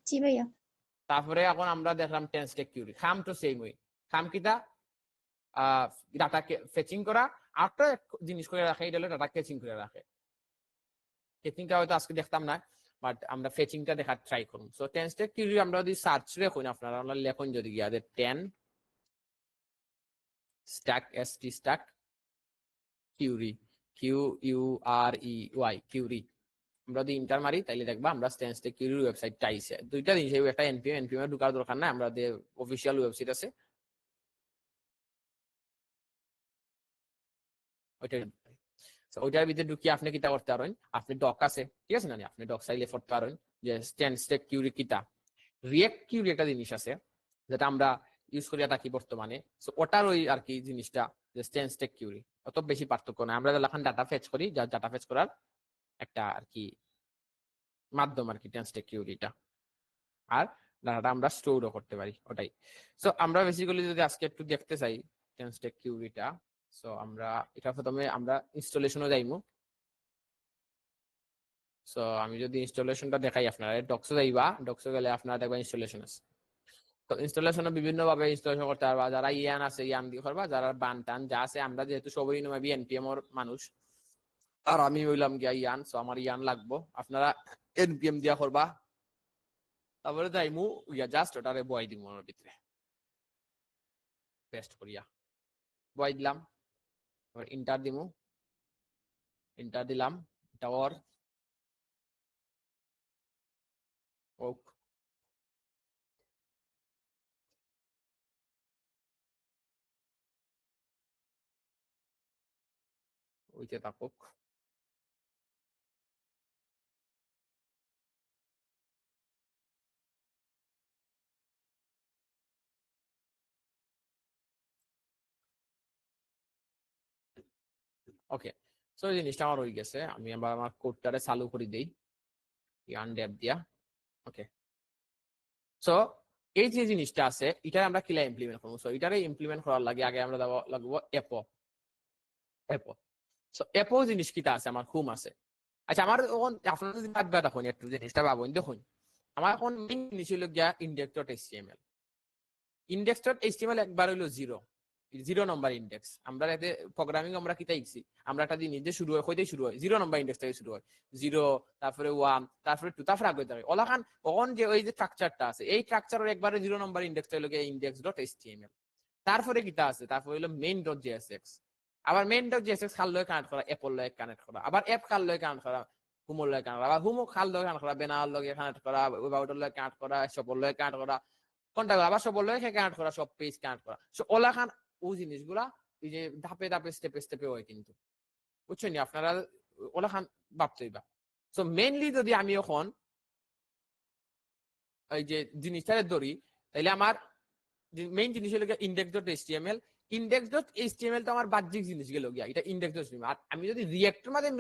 জি ভাইয়া। তারপরে এখন আমরা দেখলাম টেন্স টেক কিউরি। খাম তো সেম ওই খাম কিটা ডাটা ফেচিং করা, আরেকটা জিনিস করে রাখে এটা হলো ডাটা কেচিং করে রাখে। কেচিংটা হয়তো আজকে দেখতাম না, বাট আমরা ফেচিংটা দেখার ট্রাই করুন। সো টেন্স টেক কিউরি আমরা যদি সার্চ রেখুন আপনারা আমরা লেখুন যদি গিয়া 10 stack ST stack query query আমরা যদি ইন্টার মারি তাইলে দেখবা আমরা স্ট্যান্ড স্ট্যাক কিউরির ওয়েবসাইটটা আইছে। দুইটা জিনিস, একটা এনপিএম এ ঢোকার দরকার নাই, আমরা যে অফিশিয়াল ওয়েবসাইট আছে ওইটার ভিতরে ঢুকিয়ে আপনি কিতা করতে পারেন, আপনি ডক আছে ঠিক আছে না, আপনি ডক চাইলে করতে পারেন যে স্ট্যান্ড স্ট্যাক কিউরি কিতা। রিয়েক্ট কিউরি একটা জিনিস আছে যেটা আমরা ইউজ করিয়া থাকি বর্তমানে, সো ওটার ওই আর কি জিনিসটা যে স্ট্যান্ড স্ট্যাক কিউরি, অত বেশি পার্থক্য না। আমরা যখন ডাটা ফেচ করি, যা ডাটা ফেচ করার একটা আর কি মাধ্যম আর কি স্ট্যান্ড স্ট্যাক কিউরিটা, আর ডাটাটা আমরা স্টোরও করতে পারি ওটাই। সো আমরা বেসিক্যালি যদি আজকে একটু দেখতে চাই স্ট্যান্ড স্ট্যাক কিউরিটা, সো আমরা এটা প্রথমে আমরা ইনস্টলেশনও যাইমু। সো আমি যদি ইনস্টলেশনটা দেখাই আপনারা ডক্সে যাইবা, ডক্সে গেলে আপনারা দেখবা ইনস্টলেশন আছে। তো ইনস্টলেশন বিভিন্ন ভাবে ইনস্টলেশন করতে পারবা, যারা ইয়ান আছে ইয়ান দিয়ে করবা, যারা বান টান যা আছে, আমরা যেহেতু সবই নবি এনপিএম এর মানুষ আর আমি হইলাম গিয়া ইয়ান, সো আমার ইয়ান লাগবো, আপনারা এনপিএম দিয়া করবা। তারপরে যাইমু ইয়া জাস্ট ওটারে বয় দিমু ওর ভিতরে পেস্ট করিয়া বয় দিলাম, ইন্টার দিমু, ইন্টার দিলাম, টাওয়ার ওক ওইতে থাকুক। ওকে, সো এই জিনিসটা আমার হয়ে গেছে, আমি আবার আমার কোডটারে চালু করে দেই ইয়ান ডেপ দিয়া। ওকে, সো এই যে জিনিসটা আছে এটা আমরা কিলা ইমপ্লিমেন্ট করবো। সো এটারে ইমপ্লিমেন্ট করার লাগে আগে আমরা লাগবো অ্যাপো। সো অ্যাপো জিনিস কিটা আছে আমার হুম আছে। আচ্ছা আমার এখন আপনারা যদি ভাববা দেখুন একটু জিনিসটা ভাবুন, দেখুন আমার এখন মেইন জিনিস হলো গিয়া index.html। index.html একবার হইলো জিরো নাম্বার ইন্ডেক্স। আমরা এতে প্রোগ্রামিং আমরা কিতা শিখছি, আমরা একটা জিনিস যে শুরু হয় কইতেই শুরু হয় 0 নাম্বার ইন্ডেক্স থেকে শুরু হয়, 0 তারপরে 1 তারপরে 2 তারপরে আগে থাকে ওলাখান। তখন যে ওই যে স্ট্রাকচারটা আছে এই স্ট্রাকচারের একবারে 0 নাম্বার ইন্ডেক্সটা হলো গিয়া index.html। তারপরে কিতা আছে, তারপরে হলো main.jsx। আবার main.jsx কার লয় কানেক্ট করা, অ্যাপল লয় কানেক্ট করা, আবার অ্যাপ কার লয় কানেক্ট করা, হুমর লগে কানেক্ট করা, হুমো খাল লগে কানেক্ট করা, বেনার লগে কানেক্ট করা, ওয়েবাউটের লগে কানেক্ট করা, সবর লগে কানেক্ট করা, কন্টাক্ট আবার সবর লগে কানেক্ট করা, সব পেজ কানেক্ট করা। সো ওলা খান ও জিনিসগুলা এই যে ধাপে ধাপে স্টেপে স্টেপে হয় কিন্তু, বুঝছেন আপনারা ওলা খান ভাবতে হইবা। সো মেইনলি যদি আমি এখন এই যে জিনিসটা ধরি, তাইলে আমার মেইন জিনিস হলো index dot HTML. Index dot HTML তো আমার বাহ্যিক জিনিস গেল গিয়া, এটা ইন্ডেক্স ডট এইচটিএমএল। আর আমি যদি রিঅ্যাক্টের মধ্যে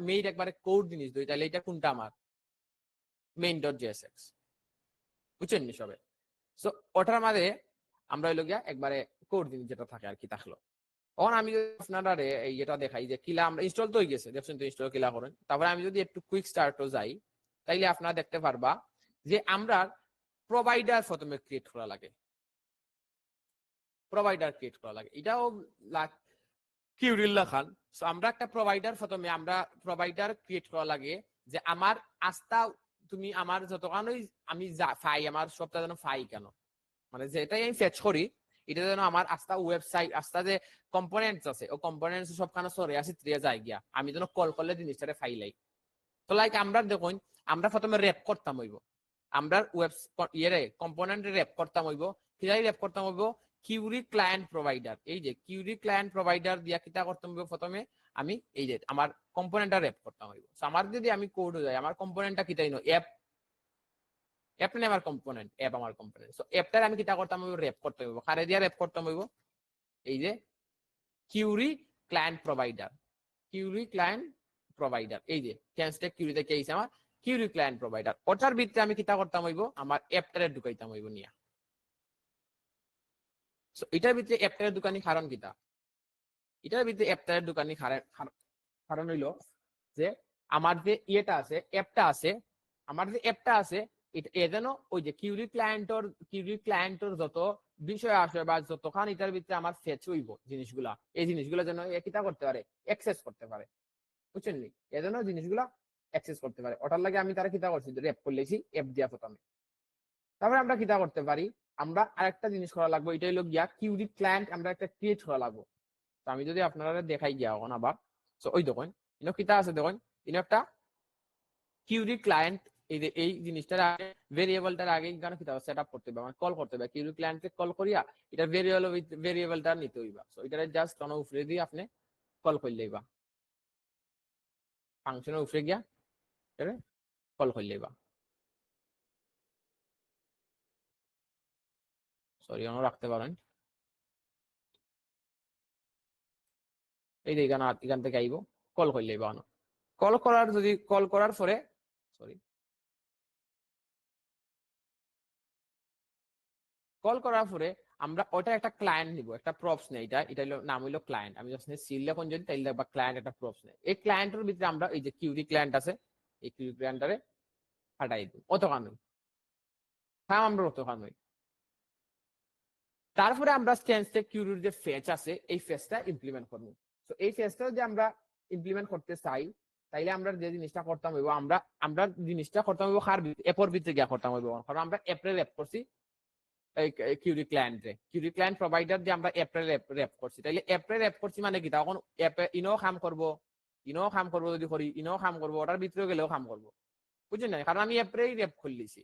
মেইন একবারে কোড জিনিস ধরি, তাহলে এটা কোনটা আমার মেইন ডট জেএসএক্স, বুঝছেন নি সবে? সো ওটার মধ্যে আমরা হইলো গিয়া একবারে কোড জিনিস যেটা থাকে আর কি থাকলো। তখন আমি যদি আপনারা এই এটা দেখাই যে কিলা আমরা ইনস্টল তো হয়ে গেছে, দেখছেন তো ইনস্টল কিলা করেন। তারপরে আমি যদি একটু কুইক স্টার্টও যাই, তাইলে আপনারা দেখতে পারবা যে আমরা প্রোভাইডার প্রথমে ক্রিয়েট করা লাগে, প্রোভাইডার ক্রিয়েট করা লাগে, এটাও কিউরিল্লা খান। সো আমরা একটা প্রোভাইডার প্রথমে আমরা প্রোভাইডার ক্রিয়েট করা লাগে যে আমার আস্থা তুমি আমার যতক্ষণই আমি ফাই আমার সবটা যেন ফাই কেন, মানে যেটাই আমি ফেচ করি এটা যেন আমার আস্থা ওয়েবসাইট আস্থা যে কম্পোনেন্টস আছে ও কম্পোনেন্টস সবখানে সরে আসি ত্রিয়া যায় গিয়া, আমি যেন কল করলে জিনিসটারে ফাইলাই। তো লাইক আমরা দেখুন আমরা প্রথমে র্যাপ করতাম হইব, আমরা ওয়েব ইয়ে কম্পোনেন্ট র্যাপ করতাম হইব, কিলাই র্যাপ করতাম হইব কিউরি ক্লায়েন্ট প্রোভাইডার। এই যে কিউরি ক্লায়েন্ট প্রোভাইডার দিয়া কিতা করতাম হইব, প্রথমে আমি এই যে আমার কম্পোনেন্টটা র্যাপ করতাম হইব। আমার যদি আমি কোড যাই আমার কম্পোনেন্টটা কিতাই নো অ্যাপ, অ্যাপ নেই আমার কম্পোনেন্ট, অ্যাপ আমার কম্পোনেন্ট। সো অ্যাপটার আমি কিতা করতাম হইব, র্যাপ করতে হইব। কারে দিয়া র্যাপ করতাম হইব, এই যে query client provider, query client provider, এই যে ক্যানস্টেক কিউরি থেকে এইছে আমার কিউরি ক্লায়েন্ট প্রোভাইডার। ওটার ভিতরে আমি কিতা করতাম হইব, আমার অ্যাপটারে ঢুকাইতাম হইব নিয়া। সো এটার ভিতরে অ্যাপটারে দোকানি কারণ কিতা, এটার ভিতরে অ্যাপটারে দোকানি কারণ হইল যে আমার যে ইয়েটা আছে অ্যাপটা আছে, আমার যে অ্যাপটা আছে এ যেন ওই যে কিউরি ক্লায়েন্টর যত বিষয় আসে বা যতক্ষণ এটার ভিতরে আমার ফেচ হইব জিনিসগুলা, এই জিনিসগুলো যেন কিতা করতে পারে, অ্যাক্সেস করতে পারে, বুঝছেন নি? এজন্য জিনিসগুলা অ্যাক্সেস করতে পারে। ওটার লাগে আমি তারা কিতা করছি, র্যাপ করলেছি অ্যাপ দিয়া প্রথমে। তারপরে আমরা কিতা করতে পারি, আমরা আরেকটা জিনিস করা লাগবে, এটা হলো গিয়া কিউরি ক্লায়েন্ট আমরা একটা ক্রিয়েট করা লাগবে। তো আমি যদি আপনারা দেখাই গিয়া এখন আবার, তো ওই দেখুন ইনো কিতা আছে, দেখুন ইনো একটা কিউরি ক্লায়েন্ট, এই যে এই জিনিসটার আগে ভেরিয়েবলটার আগে কেন কিতা সেট আপ করতে হবে, আমার কল করতে হবে, কিউরি ক্লায়েন্টকে কল করিয়া এটা ভেরিয়েবলটা নিতে হইবা। সো এটা জাস্ট কোন উপরে দিয়ে আপনি কল করলেইবা, ফাংশনের উপরে গিয়া কল করলেইবা। সরি অন রাখতে পারেন, এই যে এখান থেকে আইব কল করলেইবা। কল করার যদি কল করার পরে সরি কল করার পরে আমরা ওটা একটা ক্লায়েন্ট নিব, একটা প্রপস নেই, এটা হলো নাম হইলো ক্লায়েন্ট। আমি যখন সিল যখন যদি তাইলে দেখবা ক্লায়েন্ট একটা প্রপস নেই। এই ক্লায়েন্টের ভিতরে আমরা এই যে কিউরি ক্লায়েন্ট আছে এই কিউরি ক্লায়েন্টারে পাঠাই দিব অতখান আমরা অতখান হই। তারপরে আমরা স্ট্যান্সে কিউরির যে ফেচ আছে এই ফেচটা ইমপ্লিমেন্ট করবো। তো এই ফেচটা যদি আমরা ইমপ্লিমেন্ট করতে চাই তাইলে আমরা যে জিনিসটা করতাম হইব, আমরা জিনিসটা করতাম হইব কার অ্যাপর ভিতরে গিয়া করতাম হইব। কারণ আমরা অ্যাপরে র্যাপ করছি কিউরি ক্লায়েন্ট প্রোভাইডার দিয়ে আমরা অ্যাপরে র্যাপ করছি, তাইলে অ্যাপরে র্যাপ করছি মানে কি তখন অ্যাপে ইনো কাম করবো যদি করি ইনো কাম করবো, ওটার ভিতরে গেলেও কাম করবো, বুঝছেন না? কারণ আমি অ্যাপরেই র্যাপ করলেছি,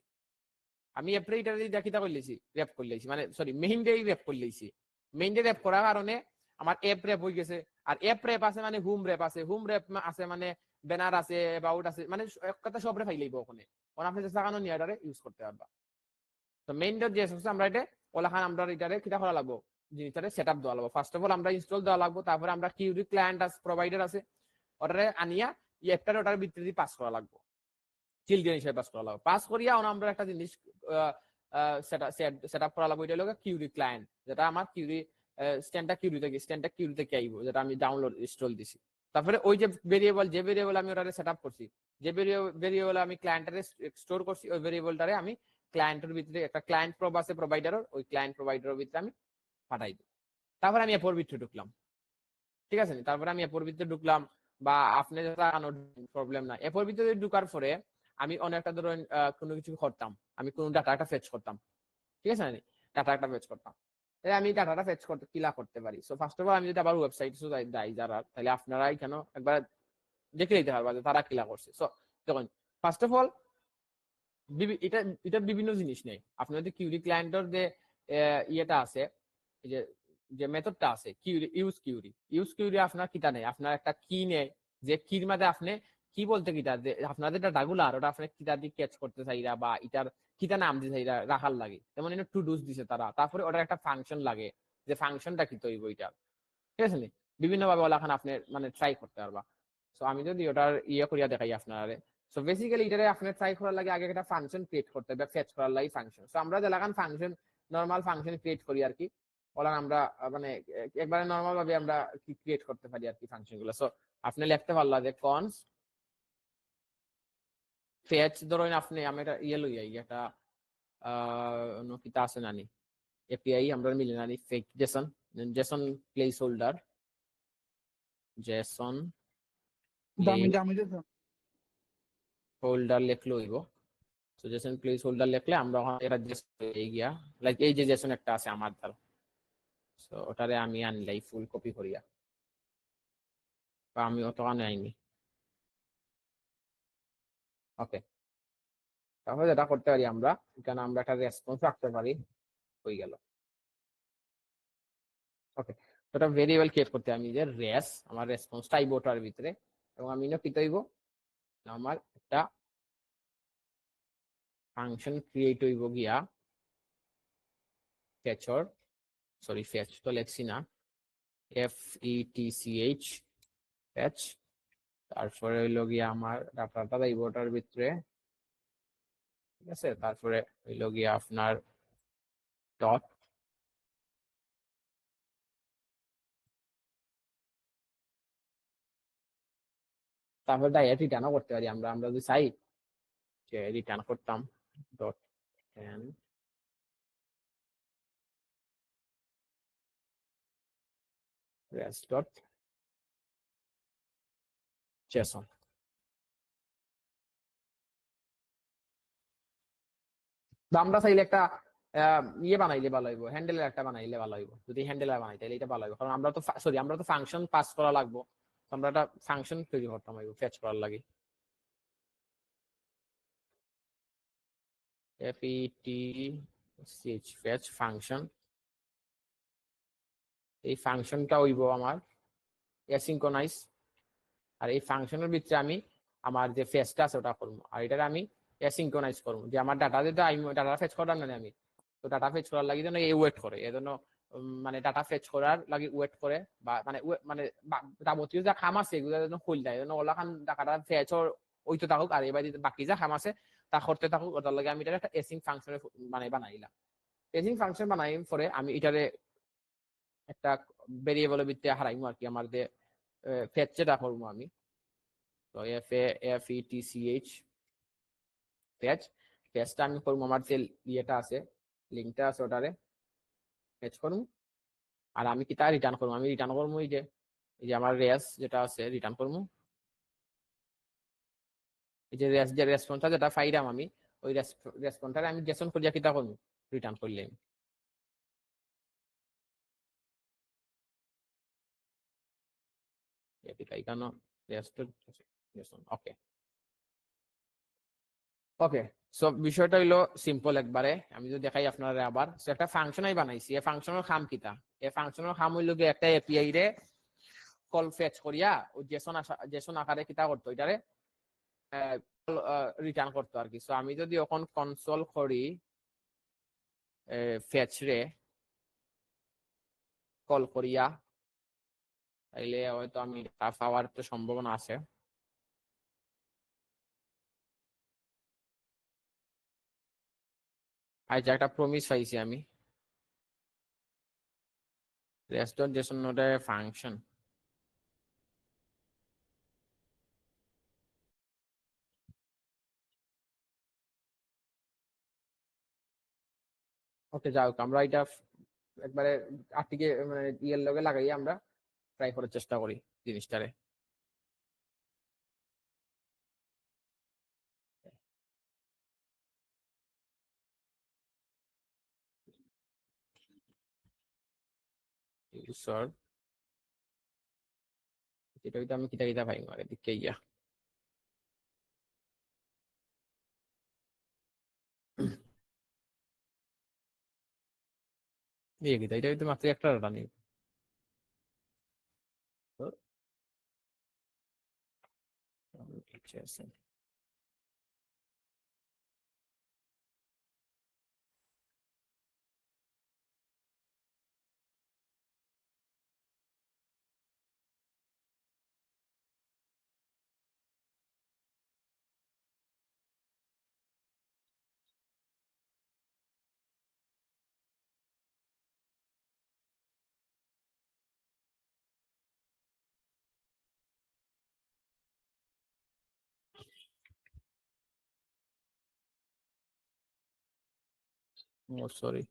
আমি অ্যাপরে এটা দিয়ে দেখিতা করলেছি র্যাপ করলেছি, মানে সরি মেইন ডে র্যাপ করলেছি। মেইন ডে র্যাপ করার কারণে আমার অ্যাপ র্যাপ হয়ে গেছে। আর অ্যাপ র্যাপ আছে মানে হুম র্যাপ আছে, হুম র্যাপ আছে মানে ব্যানার আছে, অ্যাবাউট আছে, মানে এক কথা সব র্যাপ ফাইলাইব ওখানে। ওখানে আপনি চেষ্টা কারণ নিয়ে ইউজ করতে পারবা। তো মেইন ডট জেএস হচ্ছে আমরা এটা ওলাখান আমরা এটারে কিটা করা লাগবো, জিনিসটারে সেটআপ দেওয়া লাগবো। ফার্স্ট অফ অল আমরা ইনস্টল দেওয়া লাগবো, তারপরে আমরা কিউরি ক্লায়েন্ট আছে প্রোভাইডার আছে ওটারে আনিয়া অ্যাপটারে ওটার ভিতরে দিয়ে পাস করা লাগবো, চিলড্রেন হিসেবে পাস করা লাগবো। পাস করিয়া আমরা একটা জিনিস সেটআপ করা লাগবো, এটা হলো কিউরি ক্লায়েন্ট, যেটা আমার কিউরি স্ট্যান্ডটা কিউরি থেকে আইব, যেটা আমি ডাউনলোড ইনস্টল দিছি। তারপরে ওই যে ভেরিয়েবল আমি ওটারে সেটআপ করছি, যে ভেরিয়েবল আমি ক্লায়েন্টারে স্টোর করছি, ওই ভেরিয়েবলটারে আমি ক্লায়েন্টের ভিতরে একটা ক্লায়েন্ট প্রব আছে প্রোভাইডারের, ওই ক্লায়েন্ট প্রোভাইডারের ভিতরে আমি পাঠাই দিই। তারপরে আমি অ্যাপর ভিতরে ঢুকলাম, ঠিক আছে? তারপরে আমি অ্যাপর ভিতরে ঢুকলাম বা আপনি প্রবলেম না। অ্যাপর ভিতরে ঢুকার পরে আমি অনেকটা ধরেন কোনো কিছু করতাম, আমি কোনো ডাটা একটা ফেচ করতাম, ঠিক আছে? ডাটা একটা ফেচ করতাম, আমি ডাটাটা ফেচ করতে কিলা করতে পারি। সো ফার্স্ট অফ অল আমি যদি আবার ওয়েবসাইট যাই যারা, তাহলে আপনারা এখানে একবার দেখে নিতে পারবা যে তারা কিলা করছে। সো দেখুন, ফার্স্ট অফ অল এটা এটা বিভিন্ন জিনিস নেই। আপনার যদি কিউরি ক্লায়েন্টের যে ইয়েটা আছে, এই যে যে মেথডটা আছে ইউজ কিউরি আপনার কিটা নেই, আপনার একটা কি নেই, যে কির মধ্যে আপনি কি বলতে কিটা যে আপনার যেটা ডাগুলার ওটা আপনি কিটা দিয়ে ক্যাচ করতে চাইরা বা এটার কিটা নাম দিতে চাইরা রাখার লাগে, যেমন এটা টু ডুস দিছে তারা, তারপরে ওটার একটা ফাংশন লাগে, যে ফাংশনটা কি তৈব এটা, ঠিক আছে নি? বিভিন্ন ভাবে ওলাখান আপনি মানে ট্রাই করতে পারবা। সো আমি যদি ওটার ইয়ে করিয়া দেখাই আপনারে, সো বেসিক্যালি এটারে আপনি ট্রাই করার লাগে আগে একটা ফাংশন ক্রিয়েট করতে হবে, ফেচ করার লাগে ফাংশন। সো আমরা যে লাগান ফাংশন নরমাল ফাংশন ক্রিয়েট করি আর কি, ওলা আমরা মানে একবারে নরমাল ভাবে আমরা ক্রিয়েট করতে পারি আর কি ফাংশন গুলো। সো আপনি লিখতে পারলা যে কনস ফেচ, ধরুন আপনি আমি একটা ইয়ে লই একটা কিতা আছে নানি এপিআই আমরা মিলে নানি fake Jason, Jason place holder, Jason দামি দামি দিছ হোল্ডার লিখলে হইব। তো জেসন প্লেস হোল্ডার লিখলে আমরা এটা এই গিয়া লাইক এই যে জেসন একটা আছে আমার দ্বারা, সো ওটারে আমি আনলাই ফুল কপি করিয়া, বা আমি অত আনাইনি। ওকে, তাহলে যেটা করতে পারি আমরা এখানে আমরা একটা রেসপন্স রাখতে পারি, হয়ে গেল। ওকে, তো এটা ভেরিয়েবল ক্রিয়েট করতে আমি যে রেস আমার রেসপন্স টাইপ ওটার ভিতরে, এবং আমি না কি তৈব আমার একটা ফাংশন ক্রিয়েট হইব গিয়া ফেচর, সরি ফেচ তো লেখছি না, FETCH ফেচ, তারপরে হইলো গিয়া আমার ডাটাটা দেব ওটার ভিতরে, ঠিক আছে? তারপরে হইলো গিয়া আপনার ডট, তারপর ডাইরেক্ট রিটার্নও করতে পারি আমরা, আমরা যদি চাই যে রিটার্ন করতাম ডট রেস ডট জেসন। আমরা চাইলে একটা ইয়ে বানাইলে ভালো হইব, হ্যান্ডেলের একটা বানাইলে ভালো হইব, যদি হ্যান্ডেলার বানাই তাহলে এটা ভালো হইব, কারণ আমরা তো সরি আমরা তো ফাংশন পাস করা লাগবো, তো আমরা একটা ফাংশন তৈরি করতাম হইব ফেচ করার লাগে। FETCH ফেচ ফাংশন, এই ফাংশনটা হইব আমার অ্যাসিনক্রোনাইজ, আর এই ফাংশনের ভিতরে আমি আমার যে ফেচটা আছে ওটা করবো, আর এটা আমি অ্যাসিনক্রোনাইজ করবো, যে আমার ডাটা যেটা আমি ডাটা ফেচ করার না আমি, তো ডাটা ফেচ করার লাগে যেন এই ওয়েট করে, এজন্য মানে ডাটা ফেচ করার লাগে ওয়েট করে, বা মানে মানে যাবতীয় যা খাম আছে এগুলো যেন খুল দেয়, যেন ওলা খান ডাটা ফেচ ওই তো থাকুক, আর এবার বাকি যা খাম আছে তা করতে থাকুক, ওটার লাগে আমি এটা একটা এসিং ফাংশনে মানে বানাইলাম। এসিং ফাংশন বানাই পরে আমি এটারে একটা ভেরিয়েবলের ভিতরে হারাইমু আর কি, আমার যে ফেচ যেটা করবো আমি, তো FETCH ফেচ, ফেচটা আমি করবো আমার যে ইয়েটা আছে লিঙ্কটা আছে ওটারে ফেচ করবো, আর আমি কি তা রিটার্ন করবো, আমি রিটার্ন করবো এই যে আমার রেস যেটা আছে রিটার্ন করবো, এই যে রেস যে রেসপন্সটা যেটা পাইলাম আমি, ওই রেসপন্সটা আমি জেসন করিয়া কিতা করবো রিটার্ন করলে কেন রেস্ট ওকে। ওকে, সো বিষয়টা হইলো সিম্পল একবারে, আমি যদি দেখাই আপনারা আবার, একটা ফাংশনই বানাইছি, এই ফাংশনের খাম কিতা, এই ফাংশনের খাম হইলো গিয়ে একটা এপিআই রে কল ফেচ করিয়া ও জেসন আকারে কিতা করতো এটারে রিটার্ন করতো আর কি। সো আমি যদি এখন কনসোল করি ফেচ রে কল করিয়া, তাইলে হয়তো আমি পাওয়ার তো সম্ভাবনা আছে। আর যে একটা প্রমিস পাইছি আমি, রেস্টুরেন্ট জেসন নোডে ফাংশন, ওকে যাই হোক আমরা এটা একবারে আর্টিকে মানে ইয়ের লগে লাগাই আমরা ট্রাই করার চেষ্টা করি জিনিসটারে। ইউসার এটা হইতে আমি কিতা কিতা পাই আগে দিকে ইয়া এই কি এটা তো মাত্র একটা ডাটা নেই। আচ্ছা আছে। ও সরি।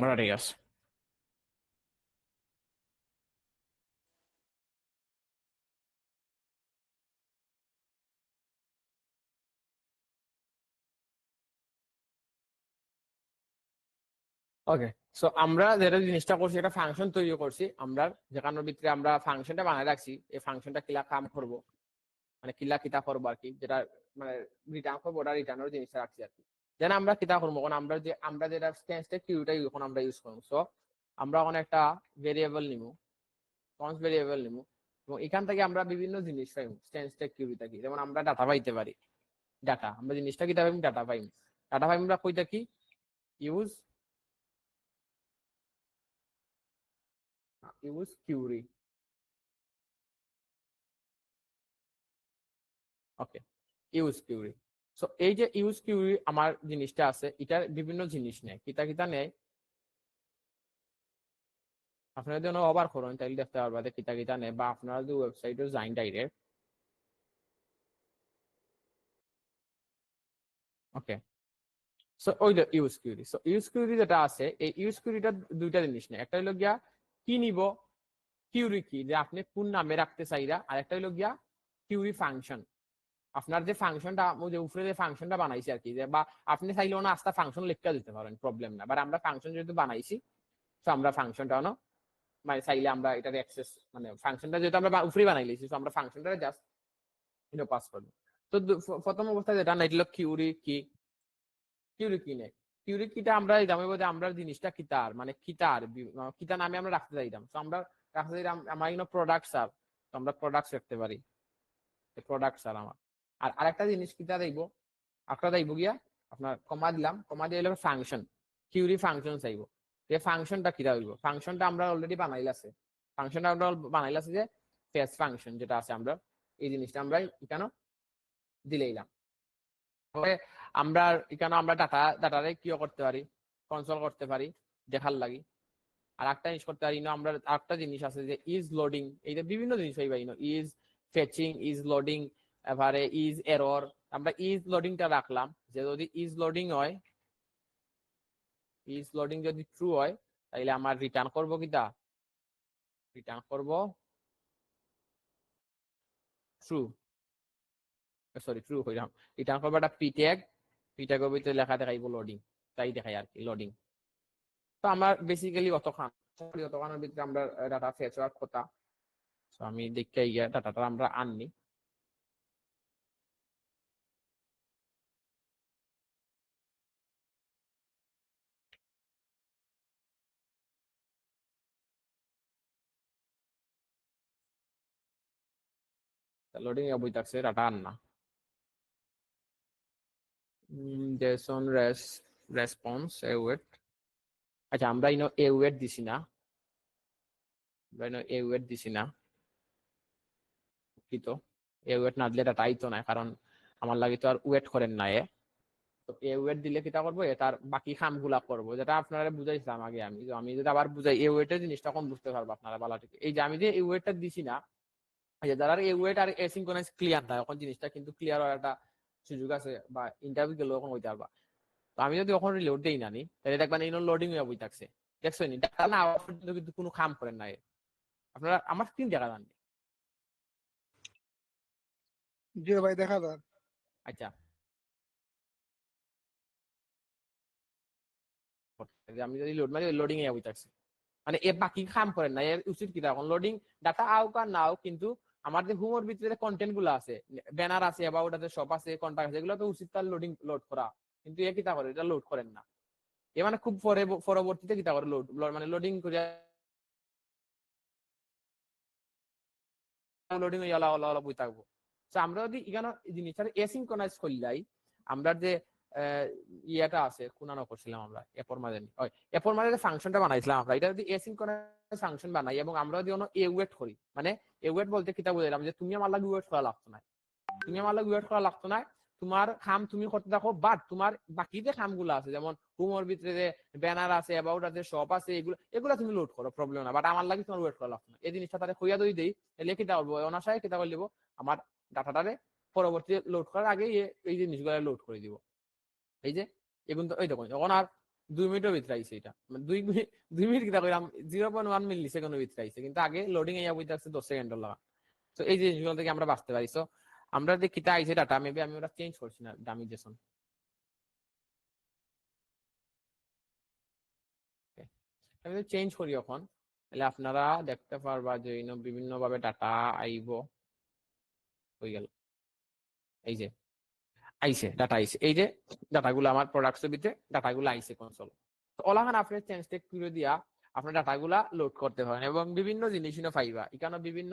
ওটা ঠিক আছে। ওকে, সো আমরা যেটা জিনিসটা করছি এটা ফাংশন তৈরি করছি আমরা, যেখানের ভিতরে আমরা ফাংশনটা বানায় রাখছি। এই ফাংশনটা কিলা কাম করব, মানে কিলা কিতা করবো আর কি, যেটা মানে রিটার্ন করবো ওটা রিটার্নের জিনিসটা রাখছি আর কি। দেন আমরা কিতা করবো, এখন আমরা যেটা স্ট্যান্সটা কিউটা এখন আমরা ইউজ করবো। সো আমরা ওখানে একটা ভেরিয়েবল নিব, কনস্ট ভেরিয়েবল নিব, এবং এখান থেকে আমরা বিভিন্ন জিনিস পাইব স্ট্যান্সটা কিউরি থাকি। যেমন আমরা ডাটা পাইতে পারি, ডাটা আমরা জিনিসটা কিতা পাইম, ডাটা পাইম। ডাটা পাইম আমরা কইটা কি ইউজ কিউরি। ওকে, ইউজ কিউরি। সো এই যে ইউজ কিউরি আমার জিনিসটা আছে, এটার বিভিন্ন জিনিস নেয়, কিতা কিতা নেয় আপনারা যদি ওভার করেন তাহলে দেখতে পারবা যে কিতা কিতা নেয়, বা আপনারা যদি ওয়েবসাইটে যাইন ডাইরেক্ট। ওকে, সো ওই যে use query. So use query যেটা আছে, এই ইউজ কিউরিটা দুইটা জিনিস নেয়। একটা হলো গিয়া কি নিব, কিউরি কি যে আপনি কোন নামে রাখতে চাইরা, আর একটা হলো গিয়া কিউরি ফাংশন, আপনার যে ফাংশনটা যে উপরে যে ফাংশনটা বানাইছি আর কি, যে বা আপনি চাইলেও না আস্তা ফাংশন লিখতে দিতে পারেন, প্রবলেম না। বাট আমরা ফাংশন যেহেতু বানাইছি, তো আমরা ফাংশনটা মানে চাইলে আমরা এটার অ্যাক্সেস, মানে ফাংশনটা যেহেতু আমরা উপরে বানাই লিছি, তো আমরা ফাংশনটা জাস্ট পাস করবো। তো প্রথম অবস্থায় যেটা না, এটা কিউরি কি, কিউরি কি নেই, কিউরি কিটা আমরা জানি বলতে আমরা জিনিসটা কিতার মানে কিতার কিতা নামে আমরা রাখতে চাইতাম। তো আমরা রাখতে চাইতাম আমার প্রোডাক্টস আর, তো আমরা প্রোডাক্টস রাখতে পারি, প্রোডাক্টস আর আমার। আর আরেকটা জিনিস কিতা দেখব, একটা দেখব গিয়া আপনার কমা দিলাম, কমা দিয়ে ফাংশন, কিউরি ফাংশন চাইব। এই ফাংশনটা কিটা হইব, ফাংশনটা আমরা অলরেডি বানাইলাছে, ফাংশনটা আমরা বানাইলাছে যে ফেস ফাংশন যেটা আছে আমরা, এই জিনিসটা আমরা এখানে দিলেইলাম। তবে আমরা এখানে আমরা ডাটারে কিও করতে পারি, কনসোল করতে পারি দেখার লাগি। আর একটা জিনিস করতে পারি, আমরা আরেকটা জিনিস আছে যে ইজ লোডিং, এইটা বিভিন্ন জিনিস হইবা ইজ ফেচিং, ইজ লোডিং, এবারে ইজ এরর। আমরা ইজ লোডিংটা রাখলাম, যে যদি ইজ লোডিং হয়, ইজ লোডিং যদি ট্রু হয়, তাহলে আমার রিটার্ন করব কিটা, রিটার্ন করব ট্রু, সরি ট্রু হইলাম, রিটার্ন করবো একটা পি ট্যাগ, পি ট্যাগের ভিতরে লেখা দেখাইবো লোডিং, তাই দেখাই আর কি লোডিং। তো আমার বেসিক্যালি অতখানের ভিতরে আমরা ডাটা ফেচ হওয়ার কথা। তো আমি দেখতে গিয়ে ডাটাটা আমরা আননি। লোডিং এ বই থাকছে, ডাটা আননা। JSON response await. আচ্ছা আমরা এওয়েট দিছি না, আমরা এওয়েট দিছি না, কি তো এওয়েট না দিলে ডাটা আইতো না, কারণ আমার লাগে তো আর ওয়েট করেন না এ। তো এওয়েট দিলে কিটা করবো, তার বাকি কামগুলা করবো, যেটা আপনারা বুঝাইছিলাম আগে। আমি যদি আবার বুঝাই, এওয়েটের জিনিসটা কম বুঝতে পারবো আপনারা ভালো ঠিক। এই যে আমি যে এওয়েটটা দিছি না, যারা এওয়েট আর এসিনক্রোনাইজ ক্লিয়ার না, এখন জিনিসটা কিন্তু ক্লিয়ার হওয়ার একটা সুযোগ আছে, বা ইন্টারভিউ গেলেও এখন হইতে পারবা। তো আমি যদি ওখানে লোড দেই না নি, তাহলে দেখবেন এই লোডিং হয়ে বই থাকছে, দেখছো নি ডাটা না আওয়ার পর্যন্ত কিন্তু কোনো কাম করেন না আপনারা। আমার স্ক্রিন দেখা যান। জি ভাই দেখা যাক। আচ্ছা, যে আমি যদি লোড মারি লোডিং এ যাবো থাকছে মানে এ বাকি কাম করেন না, এর উচিত কি এখন লোডিং ডাটা আউক আর নাও, কিন্তু আমার যে হুমোর ভিতরে কন্টেন্ট গুলো আছে, ব্যানার আছে, অ্যাবাউট আছে, শপ আছে, কন্টাক্ট আছে, এগুলো তো উচিত তার লোডিং লোড করা, কিন্তু এ কিতা করে এটা লোড করেন না। এ মানে খুব পরবর্তীতে কিতা করে লোড মানে লোডিং করে লোডিং হয়ে আলা বই থাকবো। তো আমরা যদি এখানে জিনিসটা এসিনক্রোনাইজ করলাই, আমরা যে ইয়েটা আছে কোনানো করছিলাম আমরা এরপর মাঝে এরপর মাঝে ফাংশনটা বানাইছিলাম আমরা, এটা যদি এসিনক্রোনাইজ ফাংশন বানাই এবং আমরা যদি এ ওয়েট করি, মানে এ ওয়েট বলতে কিতা বুঝলাম যে তুমি আমার লাগে ওয়েট করা লাগতো না, তুমি আমার লাগে ওয়েট করা লাগতো না, তোমার খাম তুমি করতে দেখো, বাট তোমার বাকি যে খামগুলো আছে যেমন হোমোর ভিতরে যে ব্যানার আছে, অ্যাবাউট আছে, শপ আছে, এগুলো তুমি লোড করো, প্রবলেম না, বাট আমার লাগে তোমার ওয়েট করা লাগতো না। এই জিনিসটা তাহলে হইয়া দই দেই, তাহলে কিতা করবো অনাশায় কিতা করে দিব, আমার ডাটাটারে পরবর্তী লোড করার আগে এই জিনিসগুলো লোড করে দিব। এই যে এখন তো ওই দেখুন এখন আর 2 মিনিটের ভিতরে আইছে, এটা মানে 2 মিনিট কিতা কইরাম 0.1 মিলি সেকেন্ডের ভিতরে আইছে, কিন্তু আগে লোডিং এ বইতে আছে 10 সেকেন্ড লাগা। তো এই জিনিসগুলো থেকে আমরা বাঁচতে পারি। তো আমরা যে কিতা আইছে ডাটা মেবি আমি ওটা চেঞ্জ করছি না ডামি জেসন, আমি যদি চেঞ্জ করি এখন তাহলে আপনারা দেখতে পারবা যে বিভিন্ন ভাবে ডাটা আইব, হয়ে গেল এই যে আইছে ডাটা আইছে, এই যে ডাটাগুলো আমার প্রোডাক্টস এর ভিতরে ডাটাগুলো আইছে কনসোল। তো ওলাখান আপনি চেঞ্জ টেক করে দিয়া আপনার ডাটাগুলা লোড করতে পারেন এবং বিভিন্ন জিনিসও পাইবা, এখানে বিভিন্ন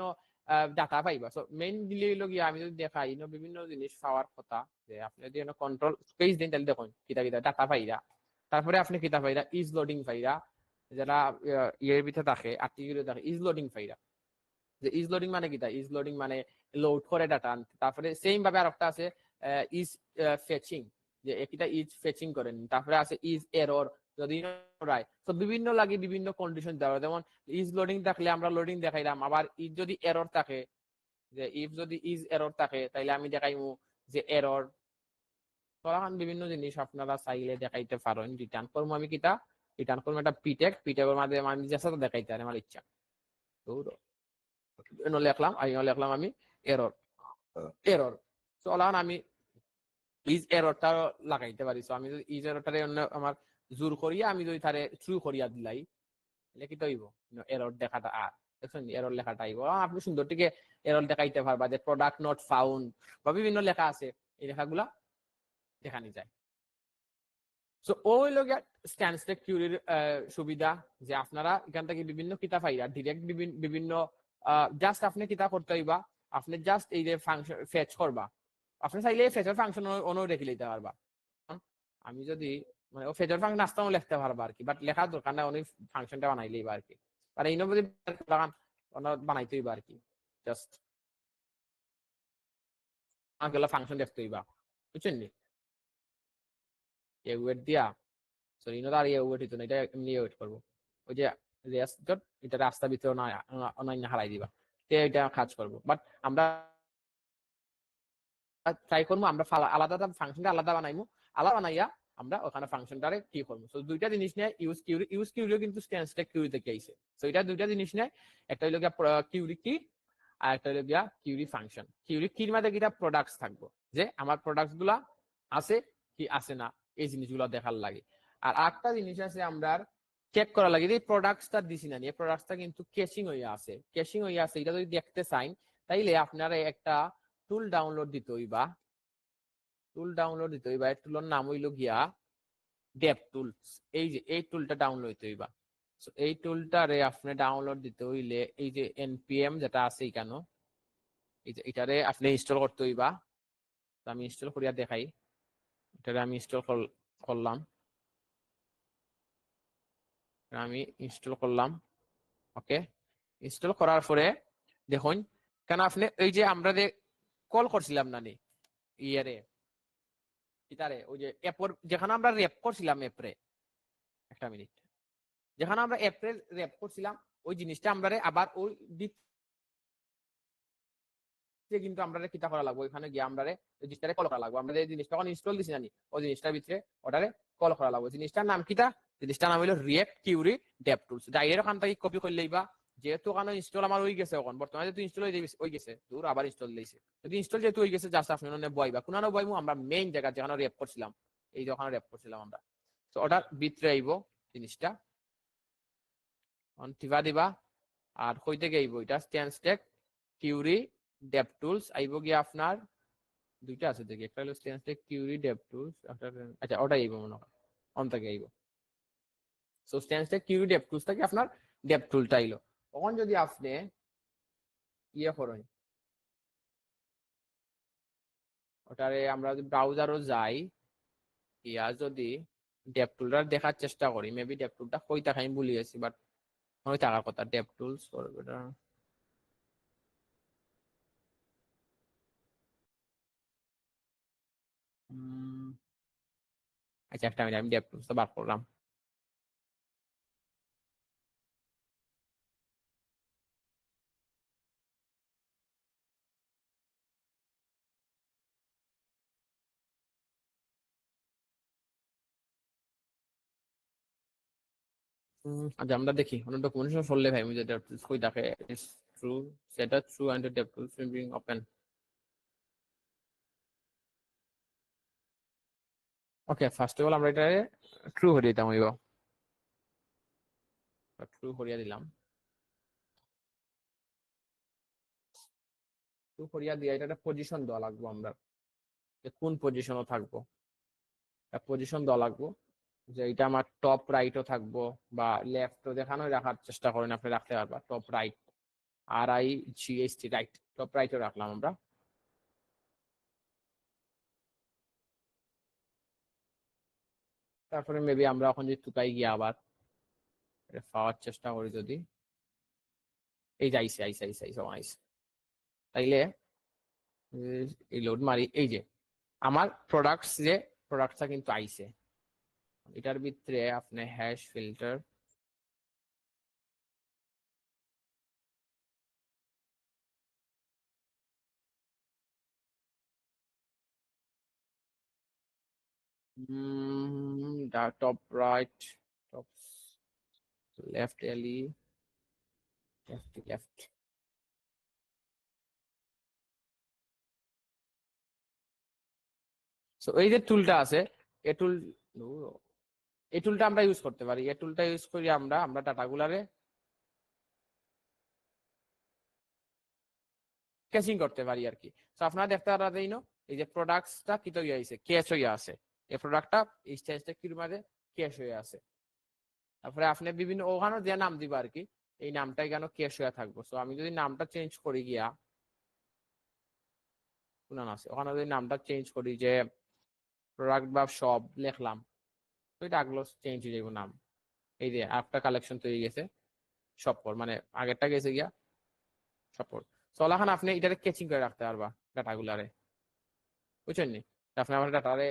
ডাটা পাইবা। সো মেইন দিলে গিয়ে আমি যদি দেখাই বিভিন্ন জিনিস পাওয়ার কথা, যে আপনি যদি কন্ট্রোল স্পেস দেন তাহলে দেখুন কিতা কিতা ডাটা পাইরা, তারপরে আপনি কিতা পাইরা ইজ লোডিং পাইরা, যারা ইয়ের ভিতরে থাকে আর্টিকেলে থাকে ইজ লোডিং পাইরা। যে ইজ লোডিং মানে কিতা, ইজ লোডিং মানে লোড করে ডাটা আনতে। তারপরে সেম ভাবে আরেকটা আছে ইজ ফেচিং, যে এটা ইজ ফেচিং করেন। তারপরে আছে ইজ এরর, যদি রাই, তো বিভিন্ন লাগে বিভিন্ন কন্ডিশন দেওয়া, যেমন ইজ লোডিং থাকলে আমরা লোডিং দেখাইলাম, আবার ইজ যদি এরর থাকে, যে ইফ যদি ইজ এরর থাকে তাইলে আমি দেখাইমু যে এরর। তখন বিভিন্ন জিনিস আপনারা চাইলে দেখাইতে পারেন। রিটার্ন করবো আমি কিতা, রিটার্ন করবো একটা পিটেকের মাধ্যমে আমি যেসা দেখাইতে পারি আমার ইচ্ছা। তো লিখলাম আমি এরর এরর, চলান আমি ইজ এররটা লাগাইতে পারি। সো আমি যদি ইজ এররটারে আমার জোর করিয়া আমি যদি তারে থ্রু করিয়া দিলাই লিখিত হইব এরর দেখাটা, আর দেখছেন এরর লেখাটা আইব, আপনি সুন্দর থেকে এরর দেখাইতে পারবা যে প্রোডাক্ট নট ফাউন্ড বা বিভিন্ন লেখা আছে, এই লেখাগুলা দেখানি যায়। সো ওই লোক স্ট্যান্ডস্টেক কিউরির সুবিধা, যে আপনারা এখান থেকে বিভিন্ন কিতাব পাইরা ডিরেক্ট বিভিন্ন জাস্ট আপনি কিতাব করতে হইবা, আপনি জাস্ট এই যে ফাংশন ফেচ করবা, আপনি চাইলে ফেচর ফাংশন অনু রেখে নিতে পারবা। আমি যদি মানে ও ফেচর ফাংশন আসতেও লিখতে পারবা আর কি, বাট লেখার দরকার নাই, অনেক ফাংশনটা বানাইলেই বা আর কি, আর এই যদি বানাইতে হইবা আর কি, জাস্ট আমাকে ফাংশন দেখতে হইবা, বুঝছেন নি ওয়েট দিয়া। সো ইনো আর ওয়েট হইতো না, এটা এমনি ওয়েট করবো, ওই যে রেস্ট ডট এটা রাস্তা ভিতরে অনলাইন হারাই দিবা, এটা কাজ করবো। বাট আমরা ট্রাই করবো আমরা আলাদা ফাংশনটা আলাদা বানাইমু, আলাদা বানাইয়া আমরা ওখানে ফাংশনটারে কি করবো। সো দুইটা জিনিস নিয়ে ইউজ কিউরিও কিন্তু স্ট্যান্ডস্টেক কিউরি থেকে আইছে। সো এটা দুইটা জিনিস নিয়ে, একটা হইলো গিয়া কিউরি কি আর একটা হইলো গিয়া কিউরি ফাংশন। কিউরি কির মধ্যে কিটা প্রোডাক্টস থাকবো, যে আমার প্রোডাক্টস গুলা আছে কি আছে না এই জিনিসগুলো দেখার লাগে। আর একটা জিনিস আছে আমরা চেক করা লাগে, এই প্রোডাক্টসটা দিছি না, এই প্রোডাক্টসটা কিন্তু ক্যাশিং হইয়া আছে, ক্যাশিং হইয়া আছে, এটা যদি দেখতে চাই তাইলে আপনারা একটা টুল ডাউনলোড দিতে হইবা, টুলের নাম হইলো গিয়া ডেভ টুলস। এই যে এই টুলটা ডাউনলোড দিতে হইবা। এই টুলটারে আপনি ডাউনলোড দিতে হইলে এই যে npm যেটা আছে এখানে, এই যে এটারে আপনি ইনস্টল করতে হইবা। আমি ইনস্টল করিয়া দেখাই, এটারে আমি ইনস্টল করলাম, আমি ইনস্টল করলাম। ওকে, ইনস্টল করার পরে দেখুন কেন আপনি এই যে আমরা যে কল করছিলাম না নি ইয়ারে এটারে, ওই যে অ্যাপর যেখানে আমরা র্যাপ করছিলাম অ্যাপরে, একটা মিনিট, যেখানে আমরা অ্যাপরে র্যাপ করছিলাম ওই জিনিসটা আমরা আবার ওই কিন্তু আমরা কিতা করা লাগবে, ওইখানে গিয়ে আমরা জিনিসটারে কল করা লাগবে। আমরা এই জিনিসটা যখন ইনস্টল দিছি না নি ওই জিনিসটার ভিতরে ওটারে কল করা লাগবে। জিনিসটার নাম কিতা, জিনিসটার নাম হলো React query dev tools. Direct ওখান থেকে কপি করলেই বা, যেহেতু ওখানে ইনস্টল আমার হয়ে গেছে, এখন বর্তমানে যেহেতু ইনস্টল হয়ে গেছে দূর আবার ইনস্টল দিয়েছে, যদি ইনস্টল যেহেতু হয়ে গেছে জাস্ট আপনি বইবা কোনো বইমু আমরা মেইন জায়গা যেখানে র্যাপ করছিলাম, এই যে ওখানে র্যাপ করছিলাম আমরা, তো ওটার ভিতরে আইব। জিনিসটা টিপা দিবা আর কই থেকে আইব এটা stand stack query dev tools আইব গিয়ে আপনার দুইটা আছে দেখি একটা হলো stand stack query dev tools আচ্ছা ওটা আইব মনে হয় অন থেকে আইব so stand stack query dev tools থেকে আপনার ডেপ টুলটা আইলো তখন যদি আপনি ইয়ে করেন ওটারে আমরা যদি ব্রাউজারও যাই ইয়া যদি ডেপ টুলটা দেখার চেষ্টা করি মেবি ডেপ টুলটা কই থাকে আমি ভুলে গেছি বাট ওই থাকার কথা ডেপ টুলস এটা আচ্ছা একটা মিনিট আমি ডেপ টুলসটা বার করলাম আচ্ছা আমরা দেখি অন্য ডকুমেন্টেশন করলে ভাই যেটা কই দেখে ট্রু সেটা true and dev tools being open okay first of all আমরা এটা ট্রু হরিয়ে দিতাম হইব ট্রু হরিয়া দিলাম ট্রু হরিয়া দিয়ে এটা একটা পজিশন দেওয়া লাগবো আমরা যে কোন পজিশনও থাকবো একটা পজিশন দেওয়া লাগবো যে এটা আমার টপ রাইটও থাকবো বা লেফটও দেখানো রাখার চেষ্টা করেন আপনি রাখতে পারবা top right RIGHT right top রাইটও রাখলাম আমরা তারপরে মেবি আমরা এখন যদি টুকাই গিয়ে আবার পাওয়ার চেষ্টা করি যদি এই যে আইসে তাইলে এই লোড মারি এই যে আমার প্রোডাক্টস যে প্রোডাক্টটা কিন্তু আইসে এটার ভিতরে আপনি hash filter top right top left এলি লেফট সো এই যে টুলটা আছে এই টুল এই টুলটা আমরা ইউজ করতে পারি এই টুলটা ইউজ করি আমরা ডাটাগুলারে ক্যাচিং করতে পারি আর কি তো আপনারা দেখতে পারেন এই যে প্রোডাক্টসটা কি তৈরি হয়েছে ক্যাচ হয়ে আছে এই প্রোডাক্টটা এই স্টেজটা কির মাঝে ক্যাশ হয়ে আছে তারপরে আপনি বিভিন্ন ওখানে যে নাম দিবা আর কি এই নামটাই কেন ক্যাশ হয়ে থাকবো তো আমি যদি নামটা চেঞ্জ করি গিয়া কোন আছে ওখানে যদি নামটা চেঞ্জ করি যে প্রোডাক্ট বা শপ লিখলাম তো এটা আগলো চেঞ্জ হয়ে যাবো নাম এই যে একটা কালেকশন তৈরি গেছে শপর মানে আগেরটা গেছে গিয়া শপর চলাখান আপনি এটারে ক্যাচিং করে রাখতে পারবা ডাটাগুলারে বুঝছেন নি আপনি আমার ডাটারে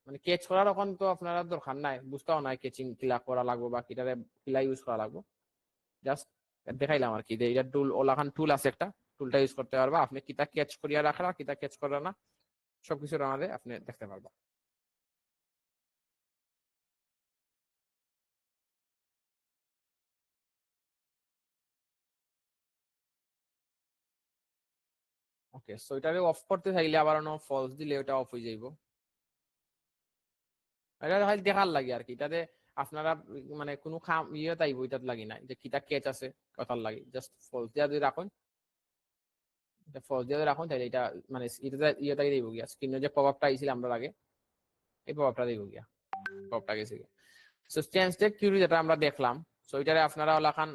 মানে ক্যাচ করার এখন তো আপনারা দরকার নাই বুঝতেও নাই ক্যাচিং কিলা করা লাগবো বা কিটারে কিলা ইউজ করা লাগবো জাস্ট দেখাইলাম আর কি যে এটা টুল ওলাখান টুল আছে একটা টুলটা ইউজ করতে পারবা আপনি কিতা ক্যাচ করিয়া রাখলা কিতা ক্যাচ করে না সবকিছুর আমাদের আপনি দেখতে পারবা ওকে সো এটারে অফ করতে চাইলে আবার ফলস দিলে ওটা অফ হয়ে যাইব এটা খালি দেখার লাগে আর কি এটাতে আপনারা মানে কোনো খাম ইয়ে তাইব এটাত লাগি না যে কিতা ক্যাচ আছে কথার লাগে জাস্ট ফলস দিয়া যদি রাখুন ফলস দিয়া যদি রাখুন তাহলে এটা মানে এটাতে ইয়েটাই দিব গিয়া স্ক্রিনে যে পপআপটা আইছিল আমরা আগে এই পপআপটা দিব গিয়া পপআপটা গেছে গিয়া সো চেঞ্জ টেক কিউরি যেটা আমরা দেখলাম সো এটারে আপনারা ওলাখান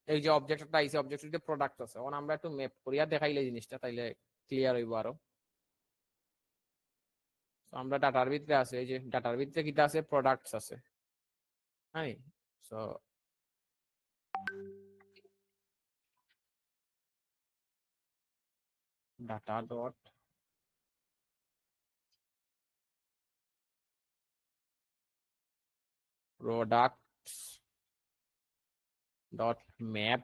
এই যে অবজেক্টটা আইছে অবজেক্টের প্রোডাক্ট আছে এখন আমরা একটু ম্যাপ করিয়া দেখাইলে জিনিসটা তাইলে ক্লিয়ার হইব আরো আমরা ডাটার ভিতরে আছে এই যে ডাটার ভিতরে কিটা আছে প্রোডাক্টস আছে হ্যাঁ so data dot products dot map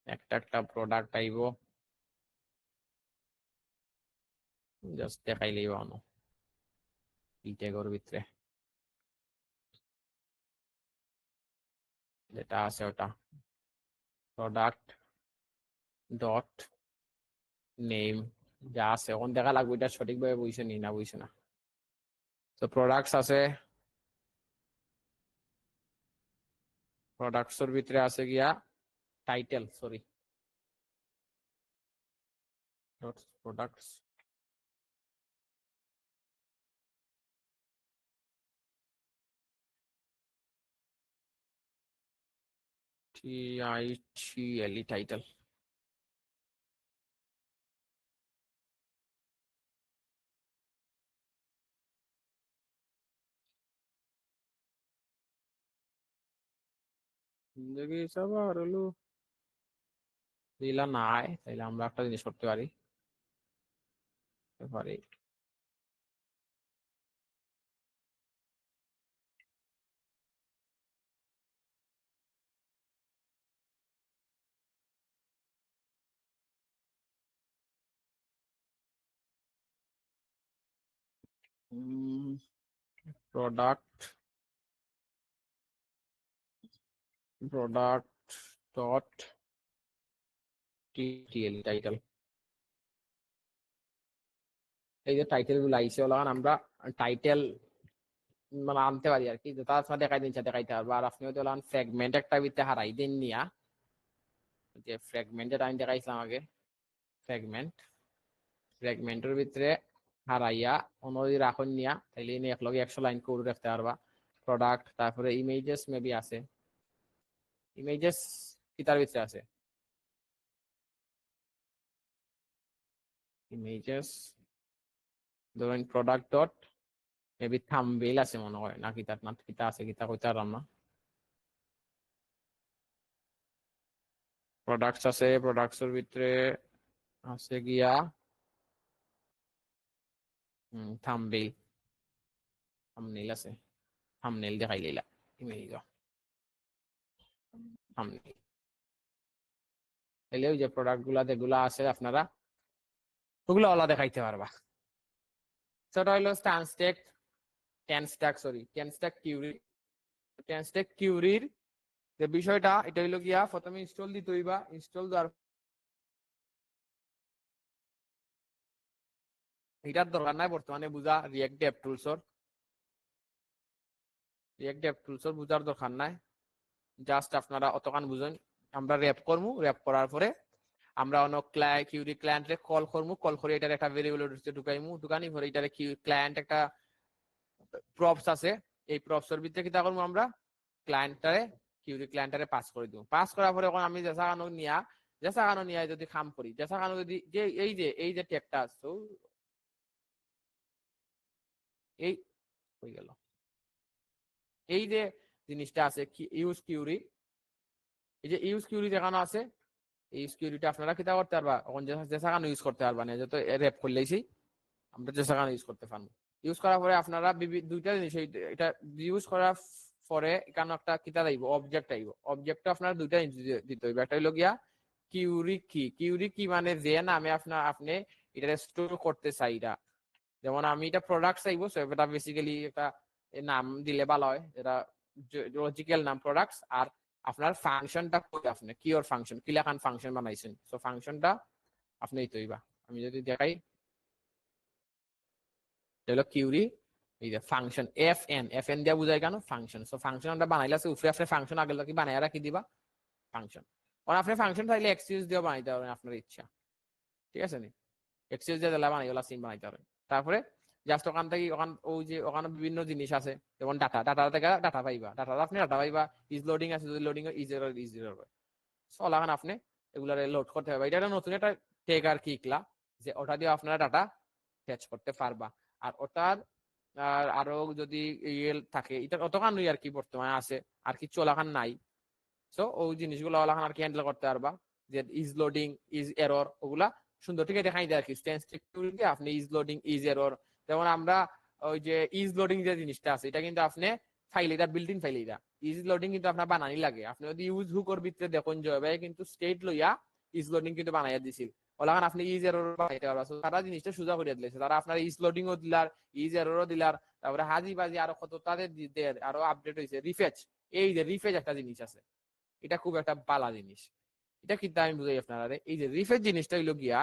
একটা একটা প্রোডাক্ট আইব জাস্ট দেখাইলেই বানো এই ট্যাগের ভিতরে যেটা আছে ওটা প্রোডাক্ট ডট নেম যা আছে এখন দেখা লাগবে এটা সঠিকভাবে বুঝছে নি না বুঝছে না তো প্রোডাক্টস আছে, প্রোডাক্টসের ভিতরে আছে গিয়া title, sorry products, TITLE title. জিন্দগি সবার হলো দিলা নাই, তাইলে আমরা একটা জিনিস করতে পারি, পারি product product dot TTL title. এই যে টাইটেল গুলো আইসে ওলা আমরা টাইটেল মানে আনতে পারি আর কি, যেটা আপনার দেখাই দিন দেখাইতে পারবো। আর আপনি হয়তো ফ্র্যাগমেন্ট একটা ভিতরে হারাই দিন নিয়া, যে ফ্র্যাগমেন্টের আমি দেখাইছিলাম আগে, ফ্র্যাগমেন্টের ভিতরে হারাইয়া অনুযায়ী রাখুন নিয়া, তাইলে নিয়ে একলগে 100 লাইন কোড রাখতে পারবা। প্রোডাক্ট, তারপরে ইমেজেস মেবি আছে, ইমেজেস কি তার ভিতরে আছে, ইমেজেস ধরেন প্রোডাক্ট ডট মেবি থাম্বনেইল আছে মনে হয়, না কি তার না কিতা আছে, কিতা কইতে পারলাম না। প্রোডাক্টস আছে, প্রোডাক্টসের ভিতরে আছে গিয়া থাম্বনেইল, থাম্বনেইল আছে, থাম্বনেইল দেখাই লইলা ইমেজ থাম্বনেইল। তাইলে ওই যে প্রোডাক্ট গুলা যেগুলা আছে আপনারা ওগুলো ওলা দেখাইতে পারবা। সেটা হইলো টেনস্ট্যাক কিউরির যে বিষয়টা, এটা হইলো গিয়া প্রথমে ইনস্টল দিতে হইবা। ইনস্টল দেওয়ার এটার দরকার নাই বর্তমানে বুঝা, রিয়েক্ট ডেভ টুলসর বুঝার দরকার নাই, জাস্ট আপনারা অতখান বুঝেন। আমরা র্যাপ করবো, র্যাপ করার পরে আমরা অনেক কিউরি ক্লায়েন্টে কল করবো, কল করে এটার একটা ভেরিয়েবল ঢুকাইমু, ঢুকানি পরে এটার ক্লায়েন্ট একটা প্রপস আছে, এই প্রপসের ভিতরে কি তা করবো আমরা কিউরি ক্লায়েন্টারে পাস করে দিব। পাস করার পরে এখন আমি জেসাগানো নিয়ে যদি কাম করি, জেসাগানো যদি যে এই যে ট্যাগটা আছে, এই হয়ে গেল, এই যে জিনিসটা আছে ইউজ কিউরি, এই যে ইউজ কিউরি দেখানো আছে, এই সিকিউরিটি আপনারা কিতা করতে পারবা, এখন জেসাগানো ইউজ করতে পারবা না, যত র্যাপ করলেইছি আমরা জেসাগানো ইউজ করতে পারবো। ইউজ করার পরে আপনারা দুইটা জিনিস, এটা ইউজ করার পরে এখানে একটা কিতা আইব, অবজেক্ট আইব। অবজেক্ট আপনার দুইটা দিতে হইবে, একটা হইলো গিয়া কিউরি কি মানে যে নামে আপনি এটা স্টোর করতে চাই, এটা যেমন আমি এটা প্রোডাক্ট চাইবো, এটা বেসিক্যালি একটা নাম দিলে ভালো হয়, এটা লজিক্যাল নাম প্রোডাক্টস। আর আপনার ফাংশনটা কই, আপনি কিওর ফাংশন কি লেখান ফাংশন বানাইছেন, সো ফাংশনটা আপনি এই তৈবা। আমি যদি দেখাই হলো কিউরি, এই যে ফাংশন এফএন দিয়ে বুঝাই কেন ফাংশন, সো ফাংশন আমরা বানাইলে আছে উপরে আপনি ফাংশন আগে কি বানাই রাখি দিবা ফাংশন। আর আপনি ফাংশন চাইলে এক্সকিউজ দিয়ে বানাইতে পারবেন আপনার ইচ্ছা, ঠিক আছে নি, এক্সকিউজ দিয়ে দিলে বানাই ওলা সিন বানাইতে পারবেন। তারপরে জাস্ট ওখান থেকে ওই যে ওখানে বিভিন্ন জিনিস আছে, যেমন ডাটা থেকে ডাটা পাইবা, আপনি ডাটা পাইবা, ইজ লোডিং আছে, যদি লোডিং ইজ এরর সো ওলাখান আপনি এগুলারে লোড করতে হবে। এটা নতুন একটা টেক আর কি ইকলা, যে ওটা দিয়ে আপনারা ডাটা ফেচ করতে পারবা। আর ওটার আরো যদি ইয়েল থাকে, এটা অতখান আর কি বর্তমানে আছে, আর কি চলাখান নাই। সো ওই জিনিসগুলো ওলাখান আর কি হ্যান্ডেল করতে পারবা, যে ইজ লোডিং ইজ এরর ওগুলা সুন্দর ঠিক দেখাই দেয় আর কি। আপনি ইজ লোডিং ইজ এরর, যেমন আমরা ওই যে ইজ লোডিং যে জিনিসটা আছে, এটা কিন্তু আপনি ফাইল, এটা বিল্ট ইন ফাইল, এটা ইজ লোডিং কিন্তু আপনার বানানি লাগে। আপনি যদি ইউজ হুকর ভিতরে দেখুন যে কিন্তু স্টেট লইয়া ইজ লোডিং কিন্তু বানাইয়া দিছিল, ওলাখান আপনি ইজ এরর বানাইতে পারবা। তারা জিনিসটা সোজা করিয়া দিলেছে, তারা আপনার ইজ লোডিং ও দিলার, ইজ এররও দিলার, তারপরে হাজি বাজি আরো কত তাদের আরো আপডেট হয়েছে রিফেচ। এই যে রিফেচ একটা জিনিস আছে, এটা খুব একটা বালা জিনিস। এটা কিন্তু আমি বুঝাই আপনারা, এই যে রিফেচ জিনিসটা হইলো গিয়া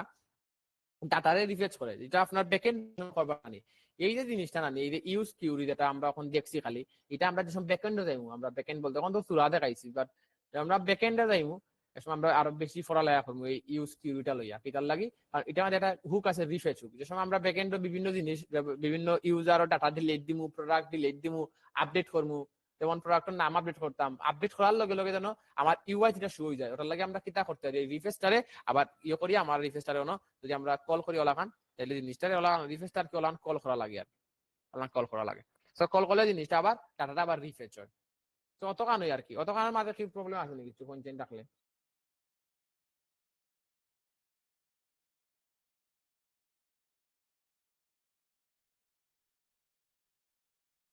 ডাটারে রিফেচ করে, যেটা আপনার ব্যাকএন্ড করবা মানে এই যে জিনিসটা না এই যে ইউজ কিউরি যেটা আমরা এখন দেখছি খালি এটা আমরা যখন ব্যাকএন্ডে যাইমু আমরা ব্যাকএন্ড বলতে এখন তো সুরা দেখাইছি বাট আমরা ব্যাকএন্ডে যাইমু এখন আমরা আরো বেশি পড়ালেখা করবো এই ইউজ কিউরিটা লইয়া কিতার লাগি আর এটা আমাদের একটা হুক আছে রিফ্রেশ হুক যে সময় আমরা ব্যাকএন্ডে বিভিন্ন জিনিস বিভিন্ন ইউজার ডাটা ডিলিট দিমু প্রোডাক্ট ডিলিট দিমু আপডেট করমু যেমন প্রোডাক্টের নাম আপডেট করতাম আপডেট করার লগে লগে যেন আমার ইউআই যেটা শুরু হয়ে যায় ওটার লাগে আমরা কিতা করতে পারি রিফ্রেশটারে আবার ইয়ে করি আমার রিফ্রেশটারে যদি আমরা কল করি ওলাখান তাহলে জিনিসটারে ওলাখান রিফ্রেশটার কি ওলান কল করা লাগে আর ওলান কল করা লাগে তো কল করলে জিনিসটা আবার ডাটাটা আবার রিফ্রেশ হয় তো অত কানই আর কি অত কানের মাঝে কি প্রবলেম আছে নাকি কিছু কন্টেন্ট রাখলে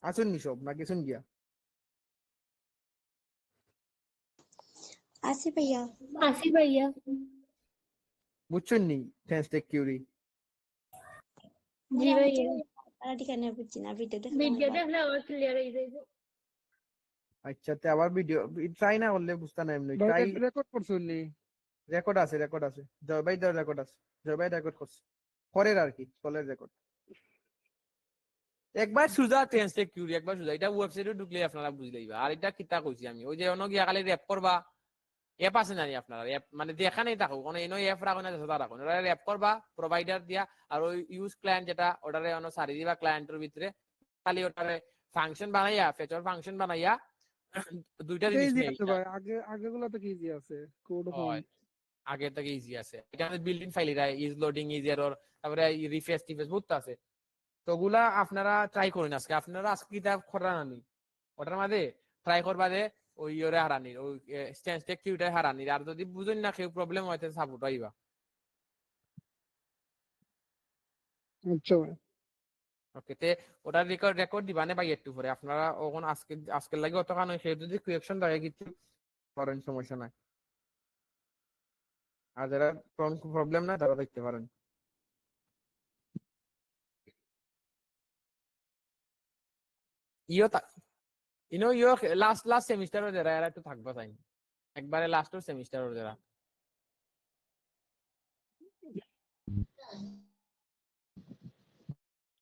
আসুন নি সব নাকি শুন গিয়া আসি ভাইয়া আসি ভাইয়া বুঝছেন নি টেন্সটেক কিউরি জি ভাইয়া তারা ঠিকানা বুঝছি না ভিডিও দেখলাম ভিডিও দেখলে আবার ক্লিয়ার হয়ে যাইব আচ্ছা তে আবার ভিডিও ট্রাই না করলে বুঝতে না এমনি ভাই ট্রাই রেকর্ড করছুননি? রেকর্ড আছে জয় ভাই দাও রেকর্ড আছে জয় ভাই রেকর্ড করছে পরের আর কি কলের রেকর্ড একবার সুজা টেন্সটেক কিউরি একবার সুজা এটা ওয়েবসাইটে ঢুকলে আপনারা বুঝলেইবা আর এটা কিতা কইছি আমি ওই যে অন্য গিয়া খালি র‍্যাপ করবা অ্যাপ আছে জানি আপনারা অ্যাপ মানে দেখা নেই থাকো কোনো এনো অ্যাপ রাখো না যেটা রাখো ওরা র‍্যাপ করবা প্রোভাইডার দিয়া আর ওই ইউজ ক্লায়েন্ট যেটা ওটারে অন্য সারি দিবা ক্লায়েন্টের ভিতরে খালি ওটারে ফাংশন বানাইয়া ফিচার ফাংশন বানাইয়া দুইটা জিনিস ইজি নেই আছে ভাই, আগেগুলো তো ইজি আছে, কোড হয় আগে থেকে ইজি আছে এটা বিল্ট ইন ফাইল এটা ইজ লোডিং ইজ এরর তারপরে রিফ্রেশ টিফ্রেশ বহুত আছে তো ওগুলা আপনারা ট্রাই করুন আজকে আপনারা আজকে কিতাব খরা নানি ওটার মাঝে ট্রাই করবা যে ওই ইয়ে হারানির ওই স্ট্যান্সটেক কিউটা হারানির আর যদি বুঝুন না কেউ প্রবলেম হয় তাহলে সাপোর্ট আইবা আচ্ছা ভাই। ওকে তে ওটা রেকর্ড রেকর্ড দিবা না ভাই একটু পরে আপনারা ওখানে আজকের লাগে অত কারণ সে যদি কুয়েকশন থাকে কিছু করেন সমস্যা নাই আর যারা প্রবলেম না তারা দেখতে পারেন ইও ইও লাস্ট লাস্ট সেমিস্টারও যারা এরা একটু থাকবা চাই একবারে লাস্টের সেমিস্টারও যারা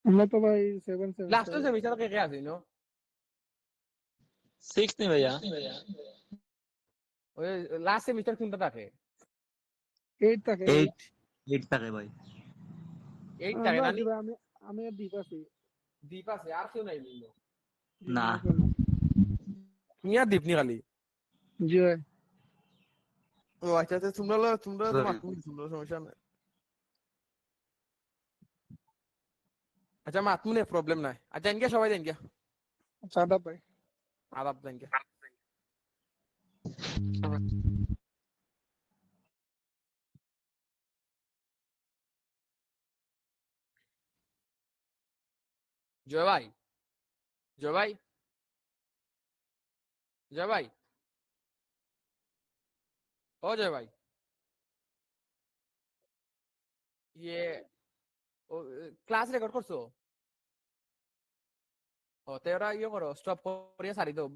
আমরা তো ভাই 7 লাস্টের সেমিস্টার। সেমিস্টার কে কে আছে নো 6 नहीं भैया ওই লাস্ট সেমিস্টার কোনটা থাকে 8 থাকে। 8 तक है भाई 8 থাকে আমরা না আছি ভাই, আমি আর দীপ আছি। দীপ আছে আর কেউ নাই নিলো না তুমি আর দীপ নি খালি জি ভাই। ও আচ্ছা আচ্ছা তোমরা তো মাতুম তোমরা সমস্যা নাই আচ্ছা মাতুমনে প্রবলেম নাই আচ্ছা ইনকে সবাই দেন গিয়া সাদা ভাই। আদাব দেন গিয়া জয় ভাই জয় ভাই জয় ভাই ও জয় ভাই ইয়ে ও ক্লাস রেকর্ড করছো ও তে ওরা ইয়ে করো স্টপ করিয়া সারি দাও